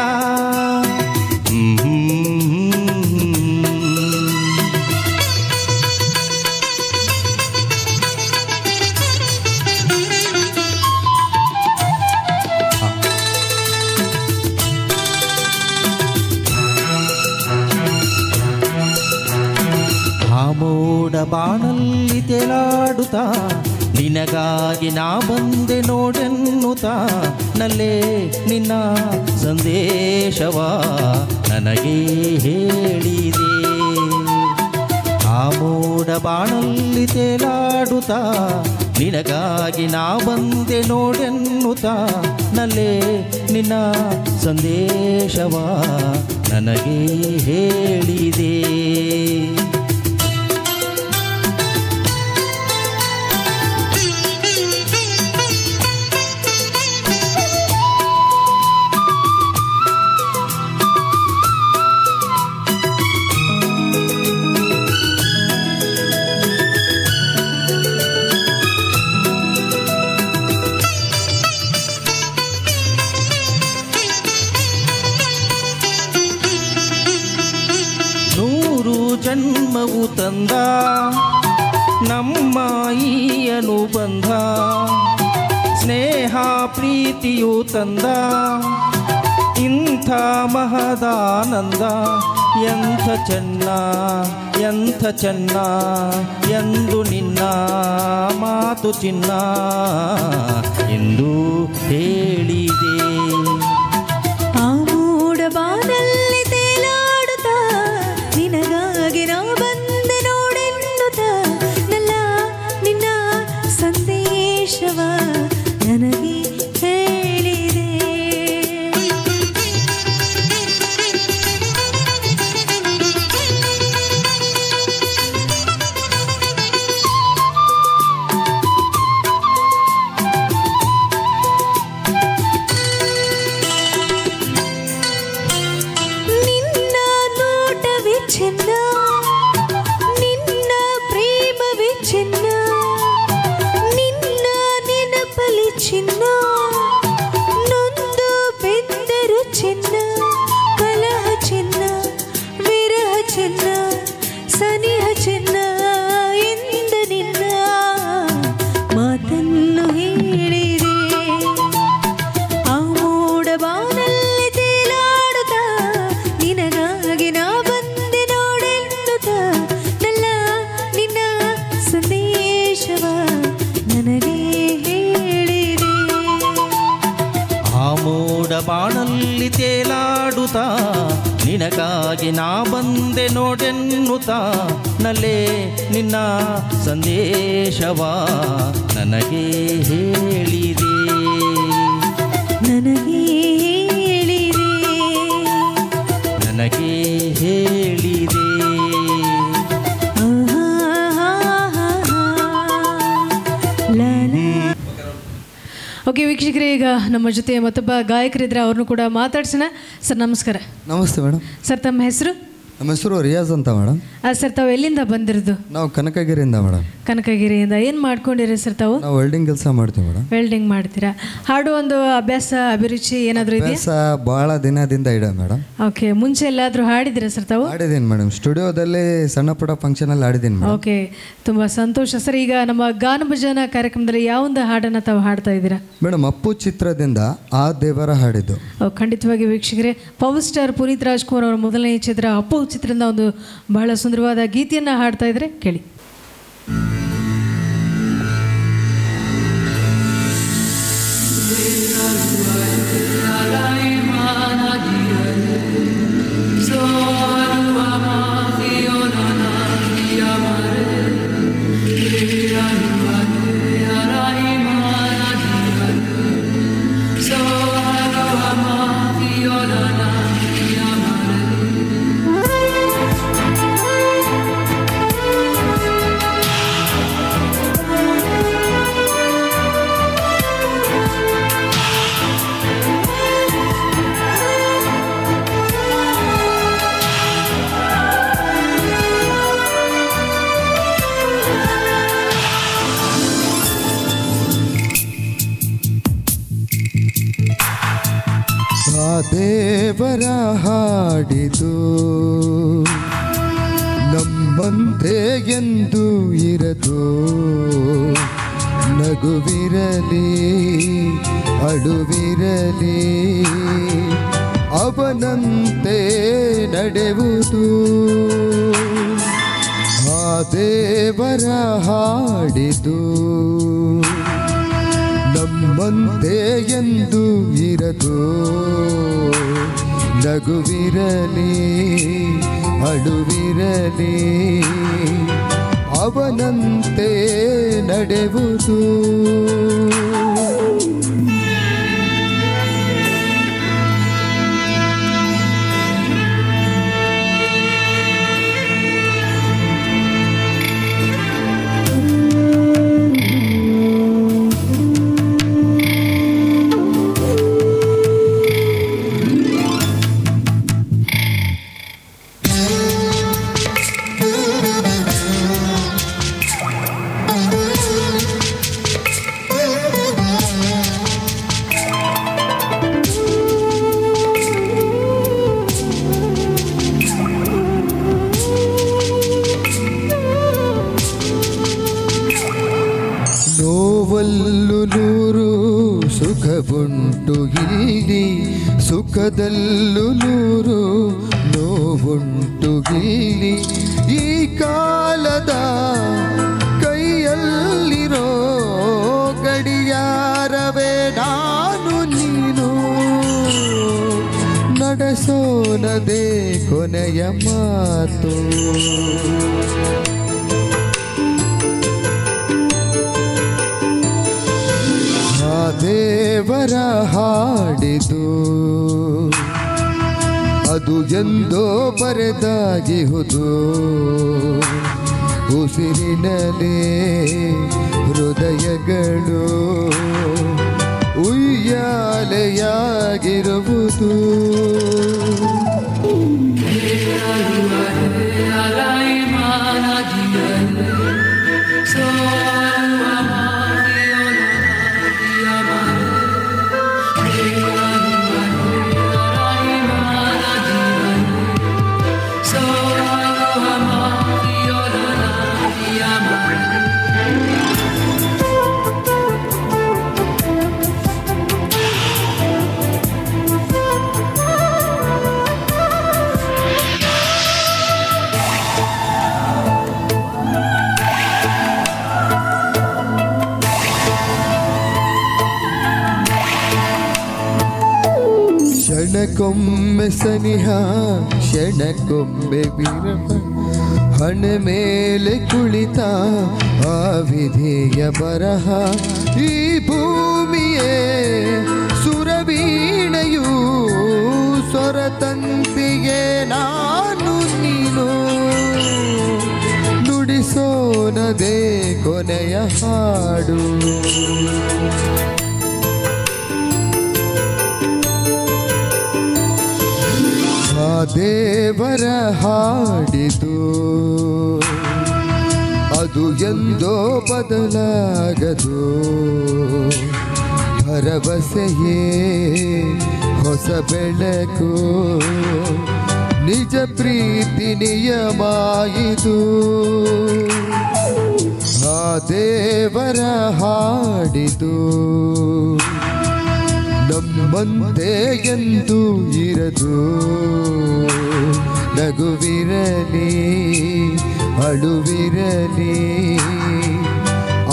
ಆ ಮೋಡ ಬಾಣಲ್ಲಿ ತೇಲಾಡುತ್ತಾ ನಿನಗಾಗಿ ನಾ ಬಂದೆ ನೋಡೆನ್ನುತ್ತಾ ನಲ್ಲೇ ನಿನ್ನ ಸಂದೇಶವ ನನಗೆ ಹೇಳಿದೆ. ಆ ಮೋಡ ಬಾಣಲ್ಲಿ ತೇಲಾಡುತ್ತಾ ನಿನಗಾಗಿ ನಾ ಬಂದೆ ನೋಡೆನ್ನುತ್ತಾ ನಲ್ಲೇ ನಿನ್ನ ಸಂದೇಶವ ನನಗೆ ಹೇಳಿದೆ. ಜನ್ಮವು ತಂದ ನಮ್ಮ ಈ ಅನುಬಂಧ ಸ್ನೇಹ ಪ್ರೀತಿಯು ತಂದ ಇಂಥ ಮಹದಾನಂದ ಎಂಥ ಚೆನ್ನ ಎಂಥ ಚೆನ್ನ ಎಂದು ನಿನ್ನ ಮಾತು ಚಿನ್ನ ಎಂದು ಹೇಳಿದೆ. ಆ ಮೋಡಬಾನಲ್ಲಿ ತೇಲಾಡುತ್ತಾ ನಿನಗಾಗಿ ನಾ ಬಂದೆ ನೋಡೆನ್ನುತ್ತಾ ನಲ್ಲ ನಿನ್ನ ಸಂದೇಶವ ನನಗೆ ಹೇಳಿದೆ. ನಿನ್ನ ನೋಟವೇ ಚೆನ್ನ, ನಿನ್ನ ಪ್ರೇಮವೇ ಚೆನ್ನ, ನಿನ್ನ ನೆನಪಲಿ ಚಿನ್ನ, ನೊಂದು ಬೆಂದರು ಚೆನ್ನ, ಕಲಹ ಚೆನ್ನ, ವಿರಹ ಚೆನ್ನ, ಸನಿಹ ಚೆನ್ನ ಎಂದ ನಿನ್ನ ಮಾತನ್ನು ಹೇಳಿದೆ. ಆ ಮೋಡಬಾನಲ್ಲಿ ತೇಲಾಡುತ್ತಾ ನಿನಗಾಗಿ ನಾ ಬಂದೆ ನೋಡೆನ್ನುತ್ತಾ ನಲ್ಲ ನಿನ್ನ ಸಂದೇಶವ ನನಗೆ ಹೇಳಿದೆ. ಆ ಮೋಡ ಬಾಣಲ್ಲಿ ತೇಲಾಡುತ್ತಾ ನಿನಗಾಗಿ ನಾ ಬಂದೆ ನೋಡೆನ್ನುತ್ತಾ ನಲ್ಲೇ ನಿನ್ನ ಸಂದೇಶವ ನನಗೆ ಹೇಳಿದೆ. ನನಗೆ ಹೇಳಿದೆ. ನನಗೆ ಹೇಳಿದೆ. ಓಕೆ ವೀಕ್ಷಕರೇ, ಈಗ ನಮ್ಮ ಜೊತೆ ಮತ್ತೊಬ್ಬ ಗಾಯಕರಿದ್ರೆ ಅವ್ರನ್ನೂ ಕೂಡ ಮಾತಾಡ್ಸೋಣ. ಸರ್ ನಮಸ್ಕಾರ. ನಮಸ್ತೆ ಮೇಡಮ್. ಸರ್ ತಮ್ಮ ಹೆಸರು? ನಮ್ಮ ಹೆಸರು ರಿಯಾಜ್ ಅಂತ ಮೇಡಮ್. ಸರ್ ತಾವು ಎಲ್ಲಿಂದ ಬಂದಿರೋದು? ನಾವು ಕನಕಗಿರಿಯಿಂದ ಮೇಡಮ್. ಕನಕಗಿರಿಯಿಂದ. ಏನು ಮಾಡ್ಕೊಂಡಿರಿ ಸರ್ ತಾವು? ನಾವು ವೆಲ್ಡಿಂಗ್ ಕೆಲಸ ಮಾಡ್ತೀವಿ ಮೇಡಮ್. ವೆಲ್ಡಿಂಗ್ ಮಾಡ್ತೀರಾ? ಹಾಡು ಒಂದು ಅಭ್ಯಾಸ ಅಭಿರುಚಿ ಏನಾದರೂ ಇದೆಯಾ? ಅಭ್ಯಾಸ ಭಾಳ ದಿನದಿಂದ ಇದೆ ಮೇಡಮ್. ಓಕೆ, ಮುಂಚೆ ಎಲ್ಲಾದರೂ ಹಾಡಿದ್ದೀರಾ ಸರ್ ತಾವು? ಹಾಡಿದ್ದೀನಿ ಮೇಡಮ್, ಸ್ಟುಡಿಯೋದಲ್ಲಿ ಸಣ್ಣ ಪುಟ್ಟ ಫಂಕ್ಷನಲ್ಲಿ ಹಾಡಿದ್ದೀನಿ ಮೇಡಮ್. ಓಕೆ, ತುಂಬ ಸಂತೋಷ ಸರ್. ಈಗ ನಮ್ಮ ಗಾನ ಭಜನಾ ಕಾರ್ಯಕ್ರಮದಲ್ಲಿ ಯಾವೊಂದು ಹಾಡನ್ನು ತಾವು ಹಾಡ್ತಾ ಇದ್ದೀರಾ? ಮೇಡಮ್, ಅಪ್ಪು ಚಿತ್ರದಿಂದ ಆ ದೇವರ ಹಾಡಿದ್ದು. ಖಂಡಿತವಾಗಿ ವೀಕ್ಷಕರೇ, ಪವರ್ ಸ್ಟಾರ್ ಪುನೀತ್ ರಾಜ್ಕುಮಾರ್ ಅವರ ಮೊದಲನೇ ಚಿತ್ರ ಅಪ್ಪು ಚಿತ್ರದಿಂದ ಒಂದು ಬಹಳ ಸುಂದರವಾದ ಗೀತೆಯನ್ನು ಹಾಡ್ತಾ ಇದ್ರೆ ಕೇಳಿ. ದೇವರ ಹಾಡಿದು ನಮ್ಮಂತೆ ಎಂದು ಇರದು, ನಗುವಿರಲಿ ಅಳುವಿರಲಿ ಅವನಂತೆ ನಡೆಯುವುದು. ಆ ದೇವರ ಹಾಡಿದು ನಮ್ಮಂತೆ ಎಂದು ಇರದು, ನಗುವಿರಲಿ ಅಳುವಿರಲಿ ಅವನಂತೆ ನಡೆಯುವುದು. ಸುಖವುಂಟು ಇಲ್ಲಿ, ಸುಖದಲ್ಲೂ ನೂರು ನೋವುಂಟು ಇಲ್ಲಿ. ಈ ಕಾಲದ ಕೈಯಲ್ಲಿರೋ ಗಡಿಯಾರವೇ ನಾನು ನೀನು, ನಡೆಸೋನದೇ ಕೊನೆಯ ಮಾತು. ದೇವರ ಹಾಡಿದು ಅದು ಎಂದೋ ಬರೆದಾಗಿಹುದು, ಉಸಿರಿನಲೇ ಹೃದಯಗಳು ಉಯ್ಯಾಲೆಯಾಗಿರುವುದು. ಕ್ಷಣಕ್ಕೊಮ್ಮೆ ಸನಿಹ ಕ್ಷಣಕ್ಕೊಮ್ಮೆ ವಿರಹ, ಹಣೆ ಮೇಲೆ ಕುಳಿತ ಆ ವಿಧಿಯ ಬರಹ. ಈ ಭೂಮಿಯೇ ಸುರವೀಣೆಯೂ ಸ್ವರತಂತಿಗೆ ನಾನು ನೀನು, ನುಡಿಸೋನದೇ ಕೊನೆಯ ಹಾಡು. ದೇವರ ಹಾಡಿದು ಅದು ಎಂದೋ ಬದಲಾಗದು, ಭರವಸೆಯೇ ಹೊಸ ಬೆಳಕು, ನಿಜ ಪ್ರೀತಿ ನಿಯಮಾಯಿತು. ಆ ದೇವರ ಹಾಡಿದು ನಮ್ಮಂತೆ ಎಂದು ಇರದು, ನಗುವಿರಲಿ ಅಳುವಿರಲಿ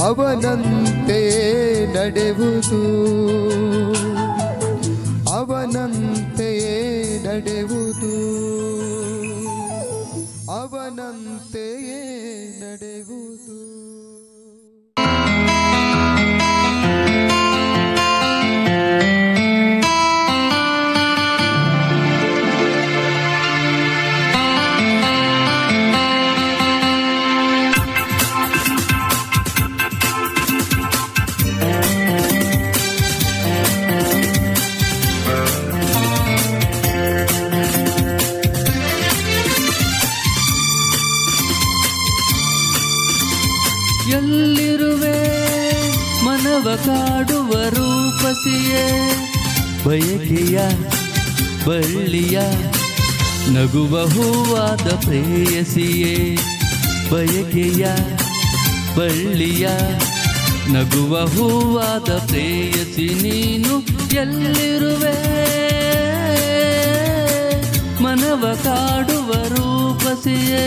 ಅವನಂತೆ ನಡೆವುದು ಅವನಂತೆಯೇ ನಡೆವುದು ಅವನಂತೆಯೇ ನಡೆವುದು. ಎಲ್ಲಿರುವೆ ಮನವ ಕಾಡುವ ರೂಪಸಿಯೇ ಬಯಕೆಯ ಬಳ್ಳಿಯ ನಗುವ ಹೂವಾದ ಪ್ರೇಯಸಿಯೇ ಬಯಕೆಯ ಬಳ್ಳಿಯ ನಗುವ ಹೂವಾದ ಪ್ರೇಯಸಿ ನೀನು ಎಲ್ಲಿರುವೆ ಮನವ ಕಾಡುವ ರೂಪಸಿಯೇ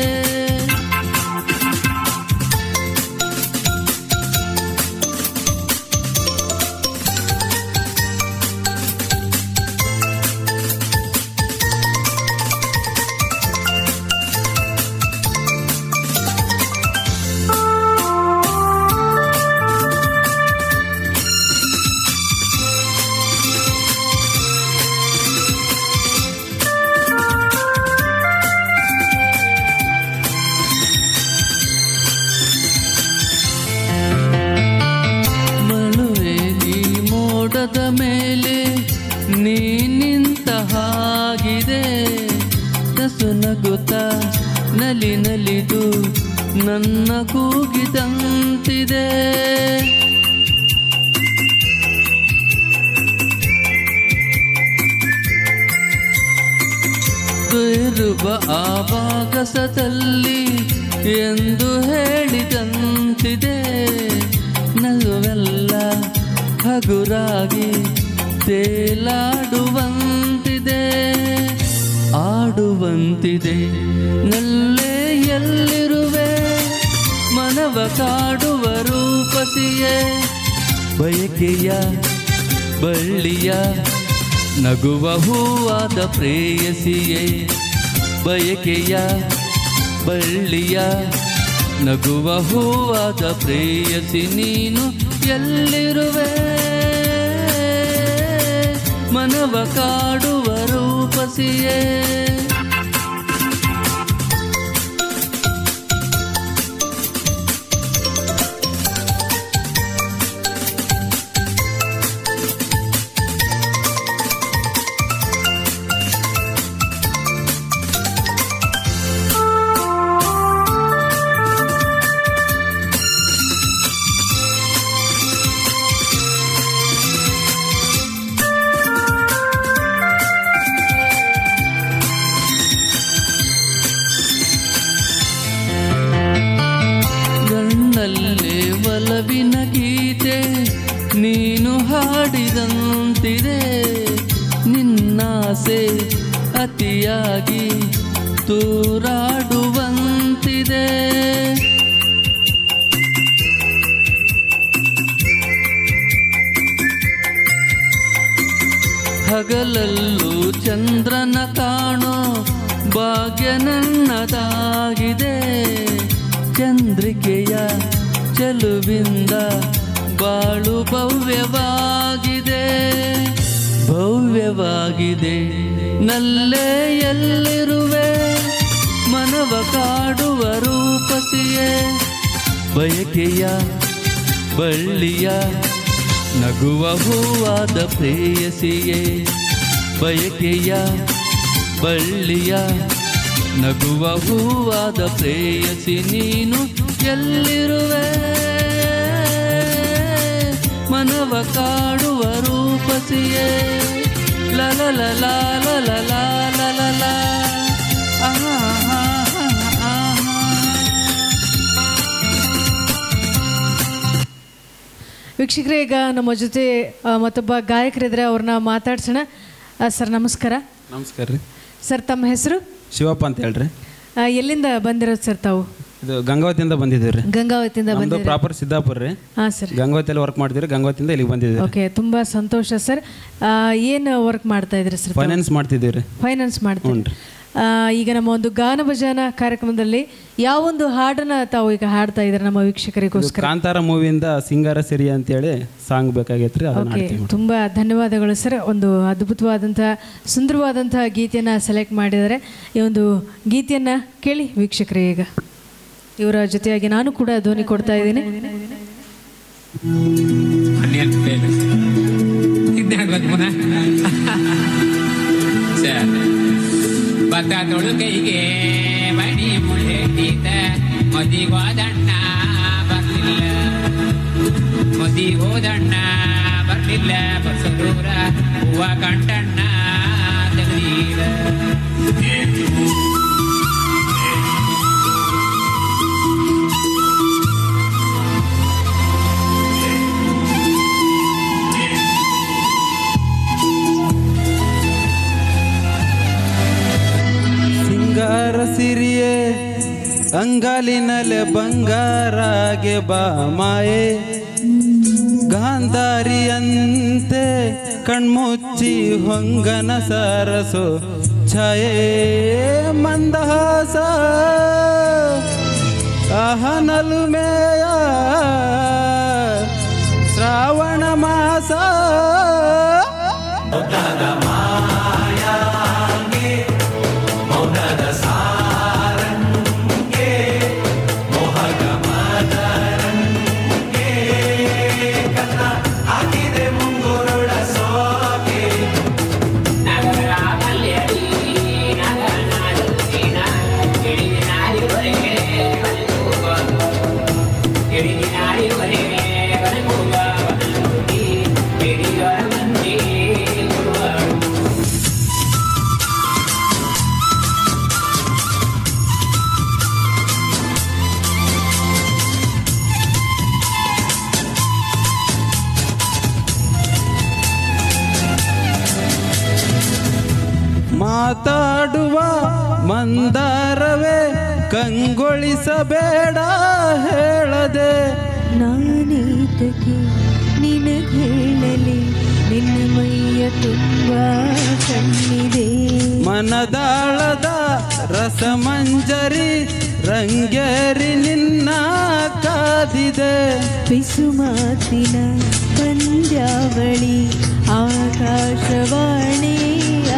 ಮೇಲೆ ನೀ ನಿಂತ ಹಾಗಿದೆ ನಸುನಗುತ್ತ ನಲಿ ನಲಿದು ನನ್ನ ಕೂಗಿದಂತಿದೆ ಇರುವ ಆಭಾಗಸದಲ್ಲಿ ಎಂದು ಹೇಳಿದಂತಿದೆ ನಗುವೆಲ್ಲ ಹಗುರಾಗಿ ತೇಲಾಡುವಂತಿದೆ ಆಡುವಂತಿದೆ ನಲ್ಲೇ ಎಲ್ಲಿರುವೆ ಮನವ ಕಾಡುವ ರೂಪಸಿಯೇ ಬಯಕೆಯ ಬಳ್ಳಿಯ ನಗುವ ಹೂವಾದ ಪ್ರೇಯಸಿಯೇ ಬಯಕೆಯ ಬಳ್ಳಿಯ ನಗುವ ಹೂವಾದ ಪ್ರೇಯಸಿ ನೀನು ಎಲ್ಲಿರುವೆ ಮನವ ಕಾಡುವ ರೂಪಸಿಯೇ ಒಲವಿನ ಗೀತೆ ನೀನು ಹಾಡಿದಂತಿದೆ ನಿನ್ನಾಸೆ ಅತಿಯಾಗಿ ತೂರಾಡುವಂತಿದೆ ಹಗಲಲ್ಲೂ ಚಂದ್ರನ ಕಾಣೋ ಭಾಗ್ಯ ನನ್ನದಾಗಿದೆ ಚಂದ್ರಿಕೆಯ ಚೆಲುವಿಂದ ಬಾಳು ಭವ್ಯವಾಗಿದೆ ಭವ್ಯವಾಗಿದೆ ನಲ್ಲೇ ಎಲ್ಲಿರುವೆ ಮನವ ಕಾಡುವ ರೂಪಸಿಯೇ ಬಯಕೆಯ ಬಳ್ಳಿಯ ನಗುವ ಹೂವಾದ ಪ್ರೇಯಸಿಯೇ ಬಯಕೆಯ ಬಳ್ಳಿಯ ನಗುವ ಹೂವಾದ ಪ್ರೇಯಸಿ ನೀನು ಎಲ್ಲಿರುವೆ ಮನವ ಕಾಡುವ ರೂಪಸಿಯೇ ಲಲ ಲಲ ಲಲ ಲಲ ವೀಕ್ಷಕರೇ, ಈಗ ನಮ್ಮ ಜೊತೆ ಮತ್ತೊಬ್ಬ ಗಾಯಕರಿದ್ರೆ ಅವ್ರನ್ನ ಮಾತಾಡ್ಸೋಣ. ಸರ್ ನಮಸ್ಕಾರ. ನಮಸ್ಕಾರ ರೀ ಸರ್. ತಮ್ಮ ಹೆಸರು? ಶಿವಪ್ಪ ಅಂತ ಹೇಳ್ರಿ. ಎಲ್ಲಿಂದ ಬಂದಿರೋದು ಸರ್ ತಾವು? ಇದು ಗಂಗಾವತಿಯಿಂದ ಬಂದಿದ್ದೀವಿ ರೀ. ಗಂಗಾವತಿಯಿಂದ ನಮ್ಮದು ಬಂದಿದ್ದೀರಿ? ಪ್ರಾಪರ್ ಸಿದ್ದಾಪುರ ರೀ. ಹಾಂ ಸರ್. ಗಂಗಾವತಿಯಲ್ಲಿ ವರ್ಕ್ ಮಾಡ್ತೀವಿ, ಗಂಗಾವತಿಯಿಂದ ಇಲ್ಲಿಗೆ ಬಂದಿದ್ದೀವಿ. ಓಕೆ, ತುಂಬ ಸಂತೋಷ ಸರ್. ಏನು ವರ್ಕ್ ಮಾಡ್ತಾ ಇದ್ರಿ ಸರ್? ಫೈನಾನ್ಸ್ ಮಾಡ್ತಿದ್ದೀವಿ ರೀ. ಫೈನಾನ್ಸ್ ಮಾಡ್ತೀವಿ. ಈಗ ನಮ್ಮ ಒಂದು ಗಾನ ಭಜನ ಕಾರ್ಯಕ್ರಮದಲ್ಲಿ ಯಾವೊಂದು ಹಾಡನ್ನ ತಾವು ಈಗ ಹಾಡ್ತಾ ಇದ್ದಾರೆ ನಮ್ಮ ವೀಕ್ಷಕರಿಗೋಸ್ಕರ? ಕಾಂತಾರ ಮೂವಿಯಿಂದ ಸಿಂಗಾರ ಸಿರಿ ಅಂತೇಳಿ ಸಾಂಗ್ ಬೇಕಾಗೈತ್ರಿ. ಓಕೆ, ತುಂಬ ಧನ್ಯವಾದಗಳು ಸರ್. ಒಂದು ಅದ್ಭುತವಾದಂಥ ಸುಂದರವಾದಂಥ ಗೀತೆಯನ್ನು ಸೆಲೆಕ್ಟ್ ಮಾಡಿದ್ದಾರೆ. ಈ ಒಂದು ಗೀತೆಯನ್ನು ಕೇಳಿ ವೀಕ್ಷಕರೇ. ಈಗ ಇವರ ಜೊತೆಯಾಗಿ ನಾನು ಕೂಡ ಧ್ವನಿ ಕೊಡ್ತಾ ಇದ್ದೀನಿ. ಭತ್ತ ತೊಳುಕೈಗೆ ಮಣಿ ಮುಳ್ಳೆಟ್ಟಿದ್ದ ಮದಿಗೋದಣ್ಣ ಬರ್ಲಿಲ್ಲ, ಮದಿಗೋದಣ್ಣ ಬರ್ಲಿಲ್ಲ, ಬಸದೂರ ಹೂವ ಕಂಡಣ್ಣ ತೆಗೀರ. ಸಿಂಗಾರ ಸಿರಿಯೇ ಅಂಗಾಲಿನಲೆ ಬಂಗಾರಾಗೆ ಬಾ ಮಾಯೆ, ಗಾಂಧಾರಿಯಂತೆ ಕಣ್ಮುಚ್ಚಿ ಹೊಂಗನ ಸರಸು ಛಾಯೆ, ಮಂದಹಾಸ ಅಹನಲು ಮೇಯ ಶ್ರಾವಣ ಮಾಸ. ಮಾತಾಡುವ ಮಂದಾರವೇ ಕಂಗೊಳಿಸಬೇಡ ಹೇಳದೆ, ನಾನೇತಕ್ಕೆ ನಿನಗೇಳಲಿ ನಿನ್ನ ಮೈಯ ತುಂಬ ಕಣ್ಣಿದೆ, ಮನದಾಳದ ರಸಮಂಜರಿ ರಂಗೇರಿ ನಿನ್ನ ಕಾದಿದೆ, ಪಿಸು ಮಾತಿನ ಪಂದ್ಯಾವಳಿ ಆಕಾಶವಾಣಿ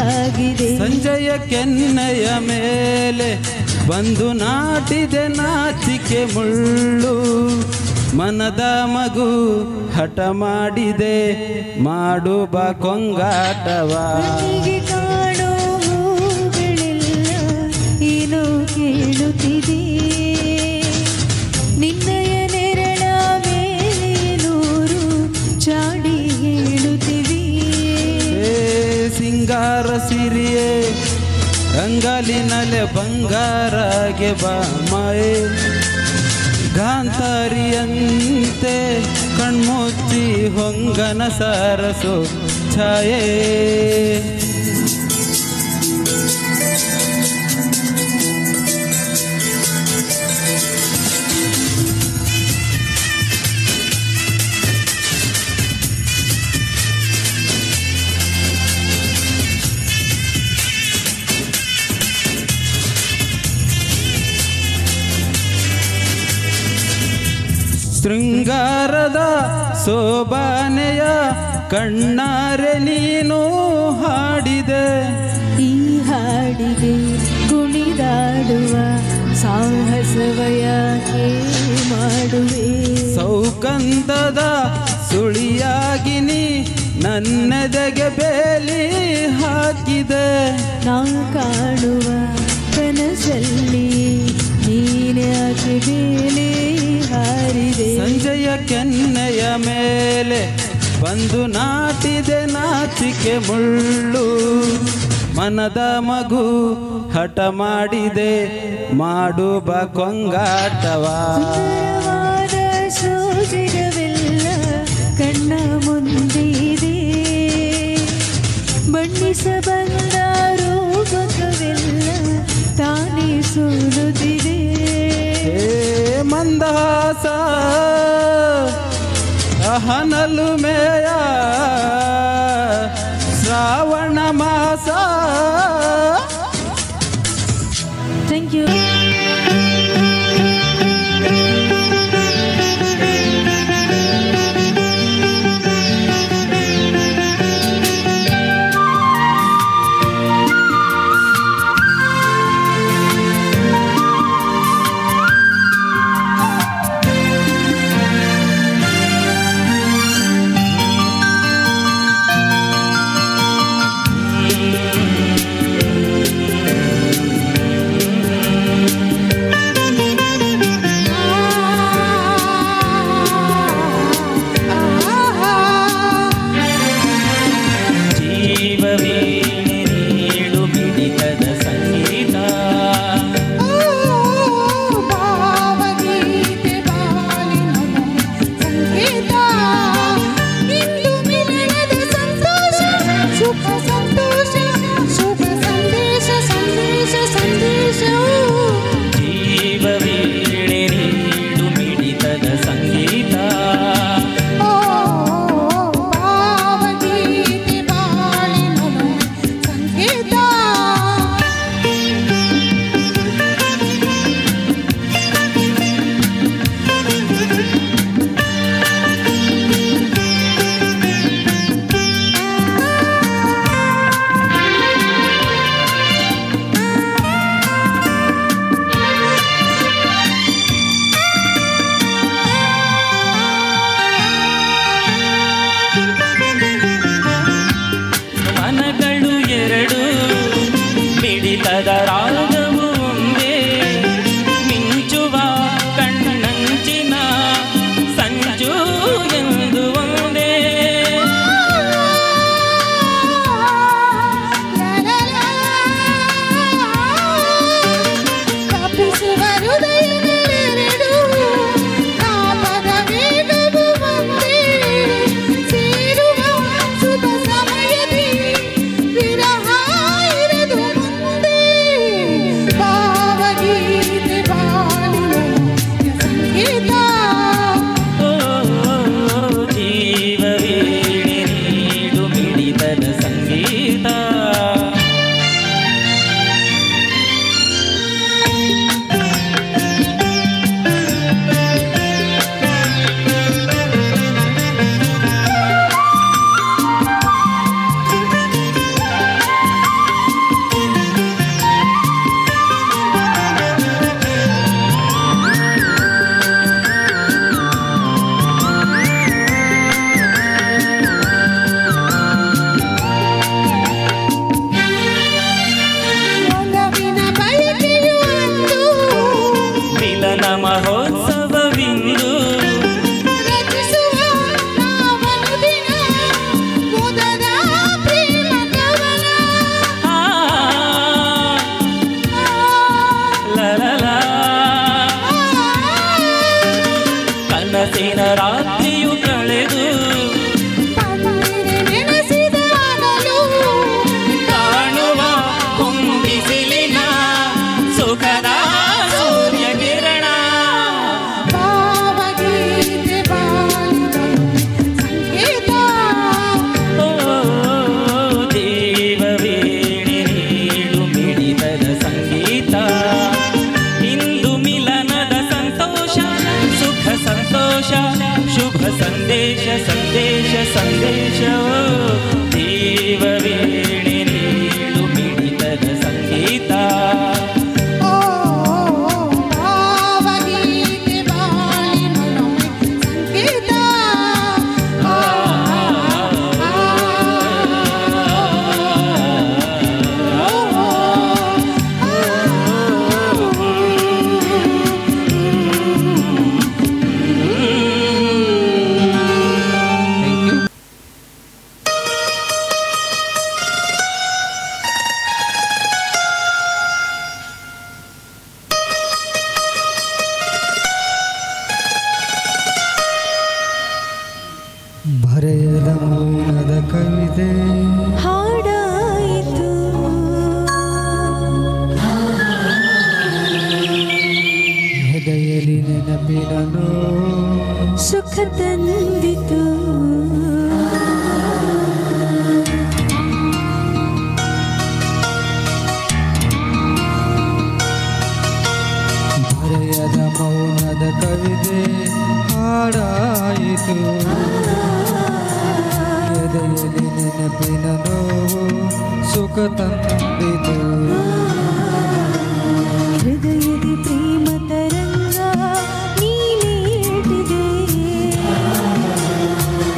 ಆಗಿದೆ, ಸಂಜಯ ಕೆನ್ನೆಯ ಮೇಲೆ ಬಂದು ನಾಟಿದೆ ನಾಚಿಕೆ ಮುಳ್ಳು, ಮನದ ಮಗು ಹಠ ಮಾಡಿದೆ ಮಾಡು ಬಾ ಕೊಂಗಾಟವಾ, ಕಾಣೋ ಹೂಗಳೆಲ್ಲ ಏನೋ ಕೇಳುತ್ತಿದೆ, ನಿನ್ನಯ ನೆರಳ ಮೇಲೆ ನೂರು ಚಾಡಿ ಹೇಳುತ್ತಿವೆ, ಸಿಂಗಾರ ಸಿರಿಯೇ ಅಂಗಾಲಿನಲೆ ಬಂಗಾರಾಗೆ ಬಾ ಮಾಯೆ, ಗಾಂಧಾರಿಯಂತೆ ಕಣ್ಮುಚ್ಚಿ ಹೊಂಗನ ಸರಸು ಛಾಯೆ. ಶೃಂಗಾರದ ಸೋಬಾನೆಯ ಕಣ್ಣಾರೆ ನೀನು ಹಾಡಿದೆ, ಈ ಹಾಡಿಗೆ ಕುಣಿದಾಡುವ ಸಾಹಸವಯಾಕೆ ಮಾಡುವೆ, ಸೌಕಂದದ ಸುಳಿಯಾಗಿ ನೀ ನನ್ನೆದೆಗೆ ಬೇಲಿ ಹಾಕಿದೆ, ನಾ ಕಾಣುವ ಕನಸಲ್ಲಿ ನೀನ್ಯಾಕೆ ಬೇಲಿ ಹಾರಿದೆ, ಸಂಜೆಯ ಕೆನ್ನೆಯ ಮೇಲೆ ಬಂದು ನಾಟಿದೆ ನಾಚಿಕೆ ಮುಳ್ಳು, ಮನದ ಮಗು ಹಠ ಮಾಡಿದೆ ಮಾಡು ಬಾ ಕೊಂಗಾಟವಾ, ಸುಂದರವಾದ ಸೋಜಿಗವೆಲ್ಲ ಕಣ್ಣ ಮುಂದಿದೆ, ಬಣ್ಣಿಸ ಬಂದ ರೂಪಕವೆಲ್ಲ ಸಹನಲುಮೆಯ ಶ್ರಾವಣ ಮಾಸ. Thank you. ಬರೆಯದ ಮೌನದ ಕವಿತೆ ಹಾಡಾಯಿತು ಹೃದಯದಲ್ಲಿ ನೆನಪಿನನು ಸುಖ ತಂದಿತು ಬದಲಾಯಿತು ಎದೆಯಲ್ಲಿ ನೆನಪಿನ ನೋವು ಸುಖ ತಂದಿತು ಹೃದಯದಿ ಪ್ರೇಮ ತರಂಗ ನೀನೇಟಿದೆ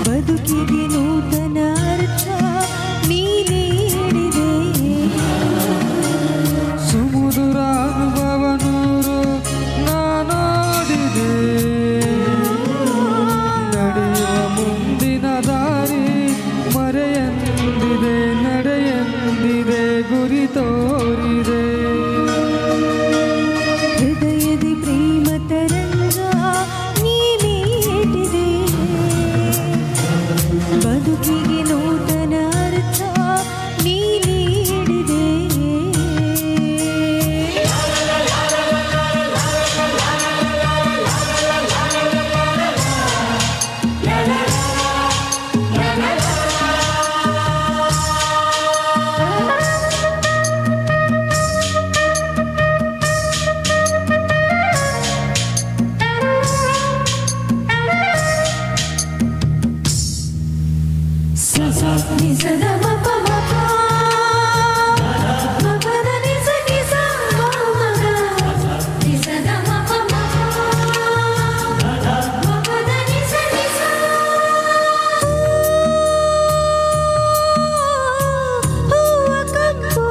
ಬದುಕಿಗೆ ನೂತನ ಅರ್ಥ ನೀನೇಡಿದೆ ಸುಮಧುರ ಅನುಭವ ನೂರು ನಾನೋಡಿದೆ ನಡೆಯುವ ಮುಂದಿನ ದಾರಿ ಮರೆಯಂದಿದೆ ನಡೆಯಂದಿದೆ ಗುರಿ ತೋರಿದೆ ಹೃದಯದಿ ಪ್ರೇಮ ತರಂಗ ನೀನೇಟಿದೆ ಬದುಕಿಗೆ ನೂತನ ಅರ್ಥ ನೀನೇಡಿದೆ ನಿಸದ ಮಪ ಮಪ ಮಪದ ನಿಸ ನಿಸ ಮಮದ ನಿಸದ ಮಪ ಮಪ ಮಪದ ನಿಸ ನಿಸ ಹೂವ ಕಂಪು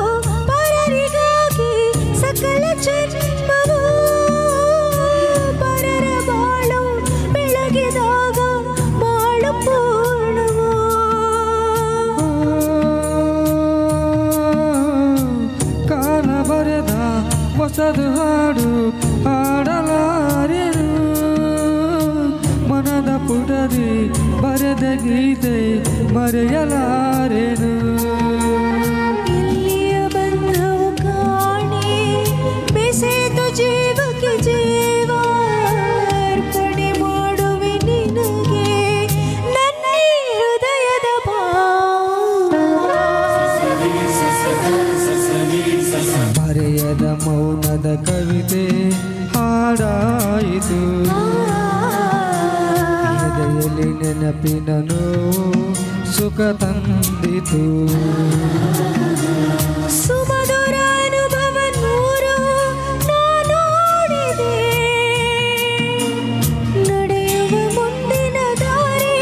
ಪರರಿಗಾಗಿ ಸಕಲ ಜನ್ಮವು ಪರರ ಬಾಳು ಬೆಳಗಿದಾಗ ಬಾಳು ಪೂರ್ಣವು ಕಾಲ ಬರೆದ ಹೊಸದು ಹಾಡು ಹಾಡಲಾರೆನು ಮನದ ಪುಟದಿ ಬರೆದ ಗೀತೆ ಮರೆಯಲಾರೆನು ಇಲ್ಲಿಯ ಬಂಧವು ಕಾಣೆ ಬೆಸೆದು ಜೀವಕ್ಕೆ ಜೀವ ಅರ್ಪಣೆ ಮಾಡುವೆ ನಿನಗೆ ನನ್ನ ಹೃದಯದ ಮರೆಯದ ಮೌನದ ಕವಿತೆ ಹಾಡಾಯಿತು ಎದೆಯಲ್ಲಿ ನೆನಪಿನ ನೋವು ಸುಖ ತಂದಿತು ಸುಮಧುರ ಅನುಭವ ನೂರು ನಾನೋಡಿದೆ ನಡೆಯುವ ಮುಂದಿನ ದಾರಿ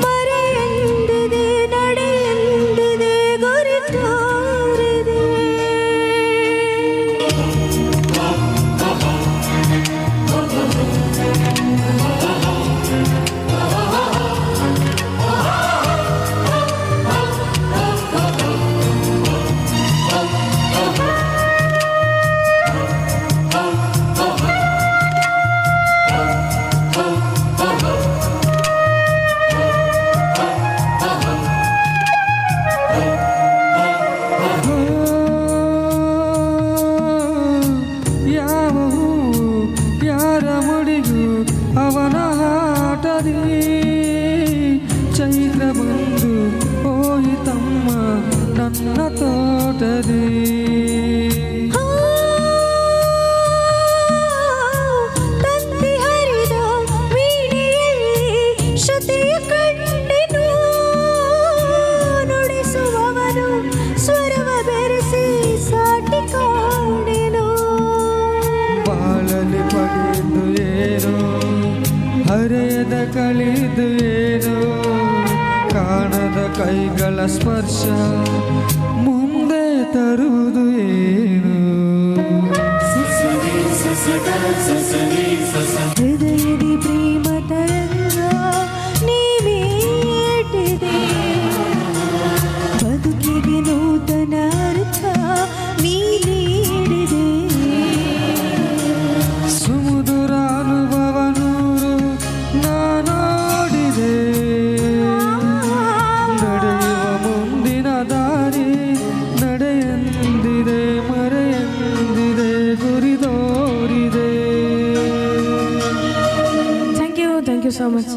ಮರೆಯಂದಿದೆ ನಡೆಯಂದಿದೆ ಗುರಿ ತೋರಿದೆ ಯಾವ ಹೂವು ಯಾರ ಮುಡಿಗೂ ಅವನ ಹಾಟದಿ ಚೈತ್ರ ಬಂದು ಹೋಯಿತಮ್ಮ ನನ್ನ ತೋಟದಿ ತಂತಿ ಹರಿದ ವೀಣೆಯಲ್ಲಿ ಶ್ರುತಿಯ ಕಂಡೆನು ನುಡಿಸುವವನು ಸ್ವರವ ಬೆರೆಸಿ ಸಾಟಿ ಕಾಣೆನು ಬಾಳಲಿ ಪಡೆದು ಏನೋ ಹರೆಯದ ಕಳೆದು ಏನೋ ಕಾಣದ ಕೈಗಳ ಸ್ಪರ್ಶ ಮುಂದೆ ತರುವುದು ಏನು ಹೃದಯದಿ ಪ್ರೇಮ ತರಂಗ ನೀನೇಟಿದೆ ಬದುಕಿಗೆ ನೂತನ ಅರ್ಥ ನೀಡಿದೆ ಸುಮಧುರ ಅನುಭವ ನೂರು ನಾನೋಡಿದೆ ನಡೆಯುವ ಮುಂದಿನ ದಾರಿ ನಡೆಯಂದಿದೆ ಮರೆಯಂದಿದೆ ಗುರಿ ತೋರಿದೆ ಥ್ಯಾಂಕ್ ಯು ಸೊ ಮಚ್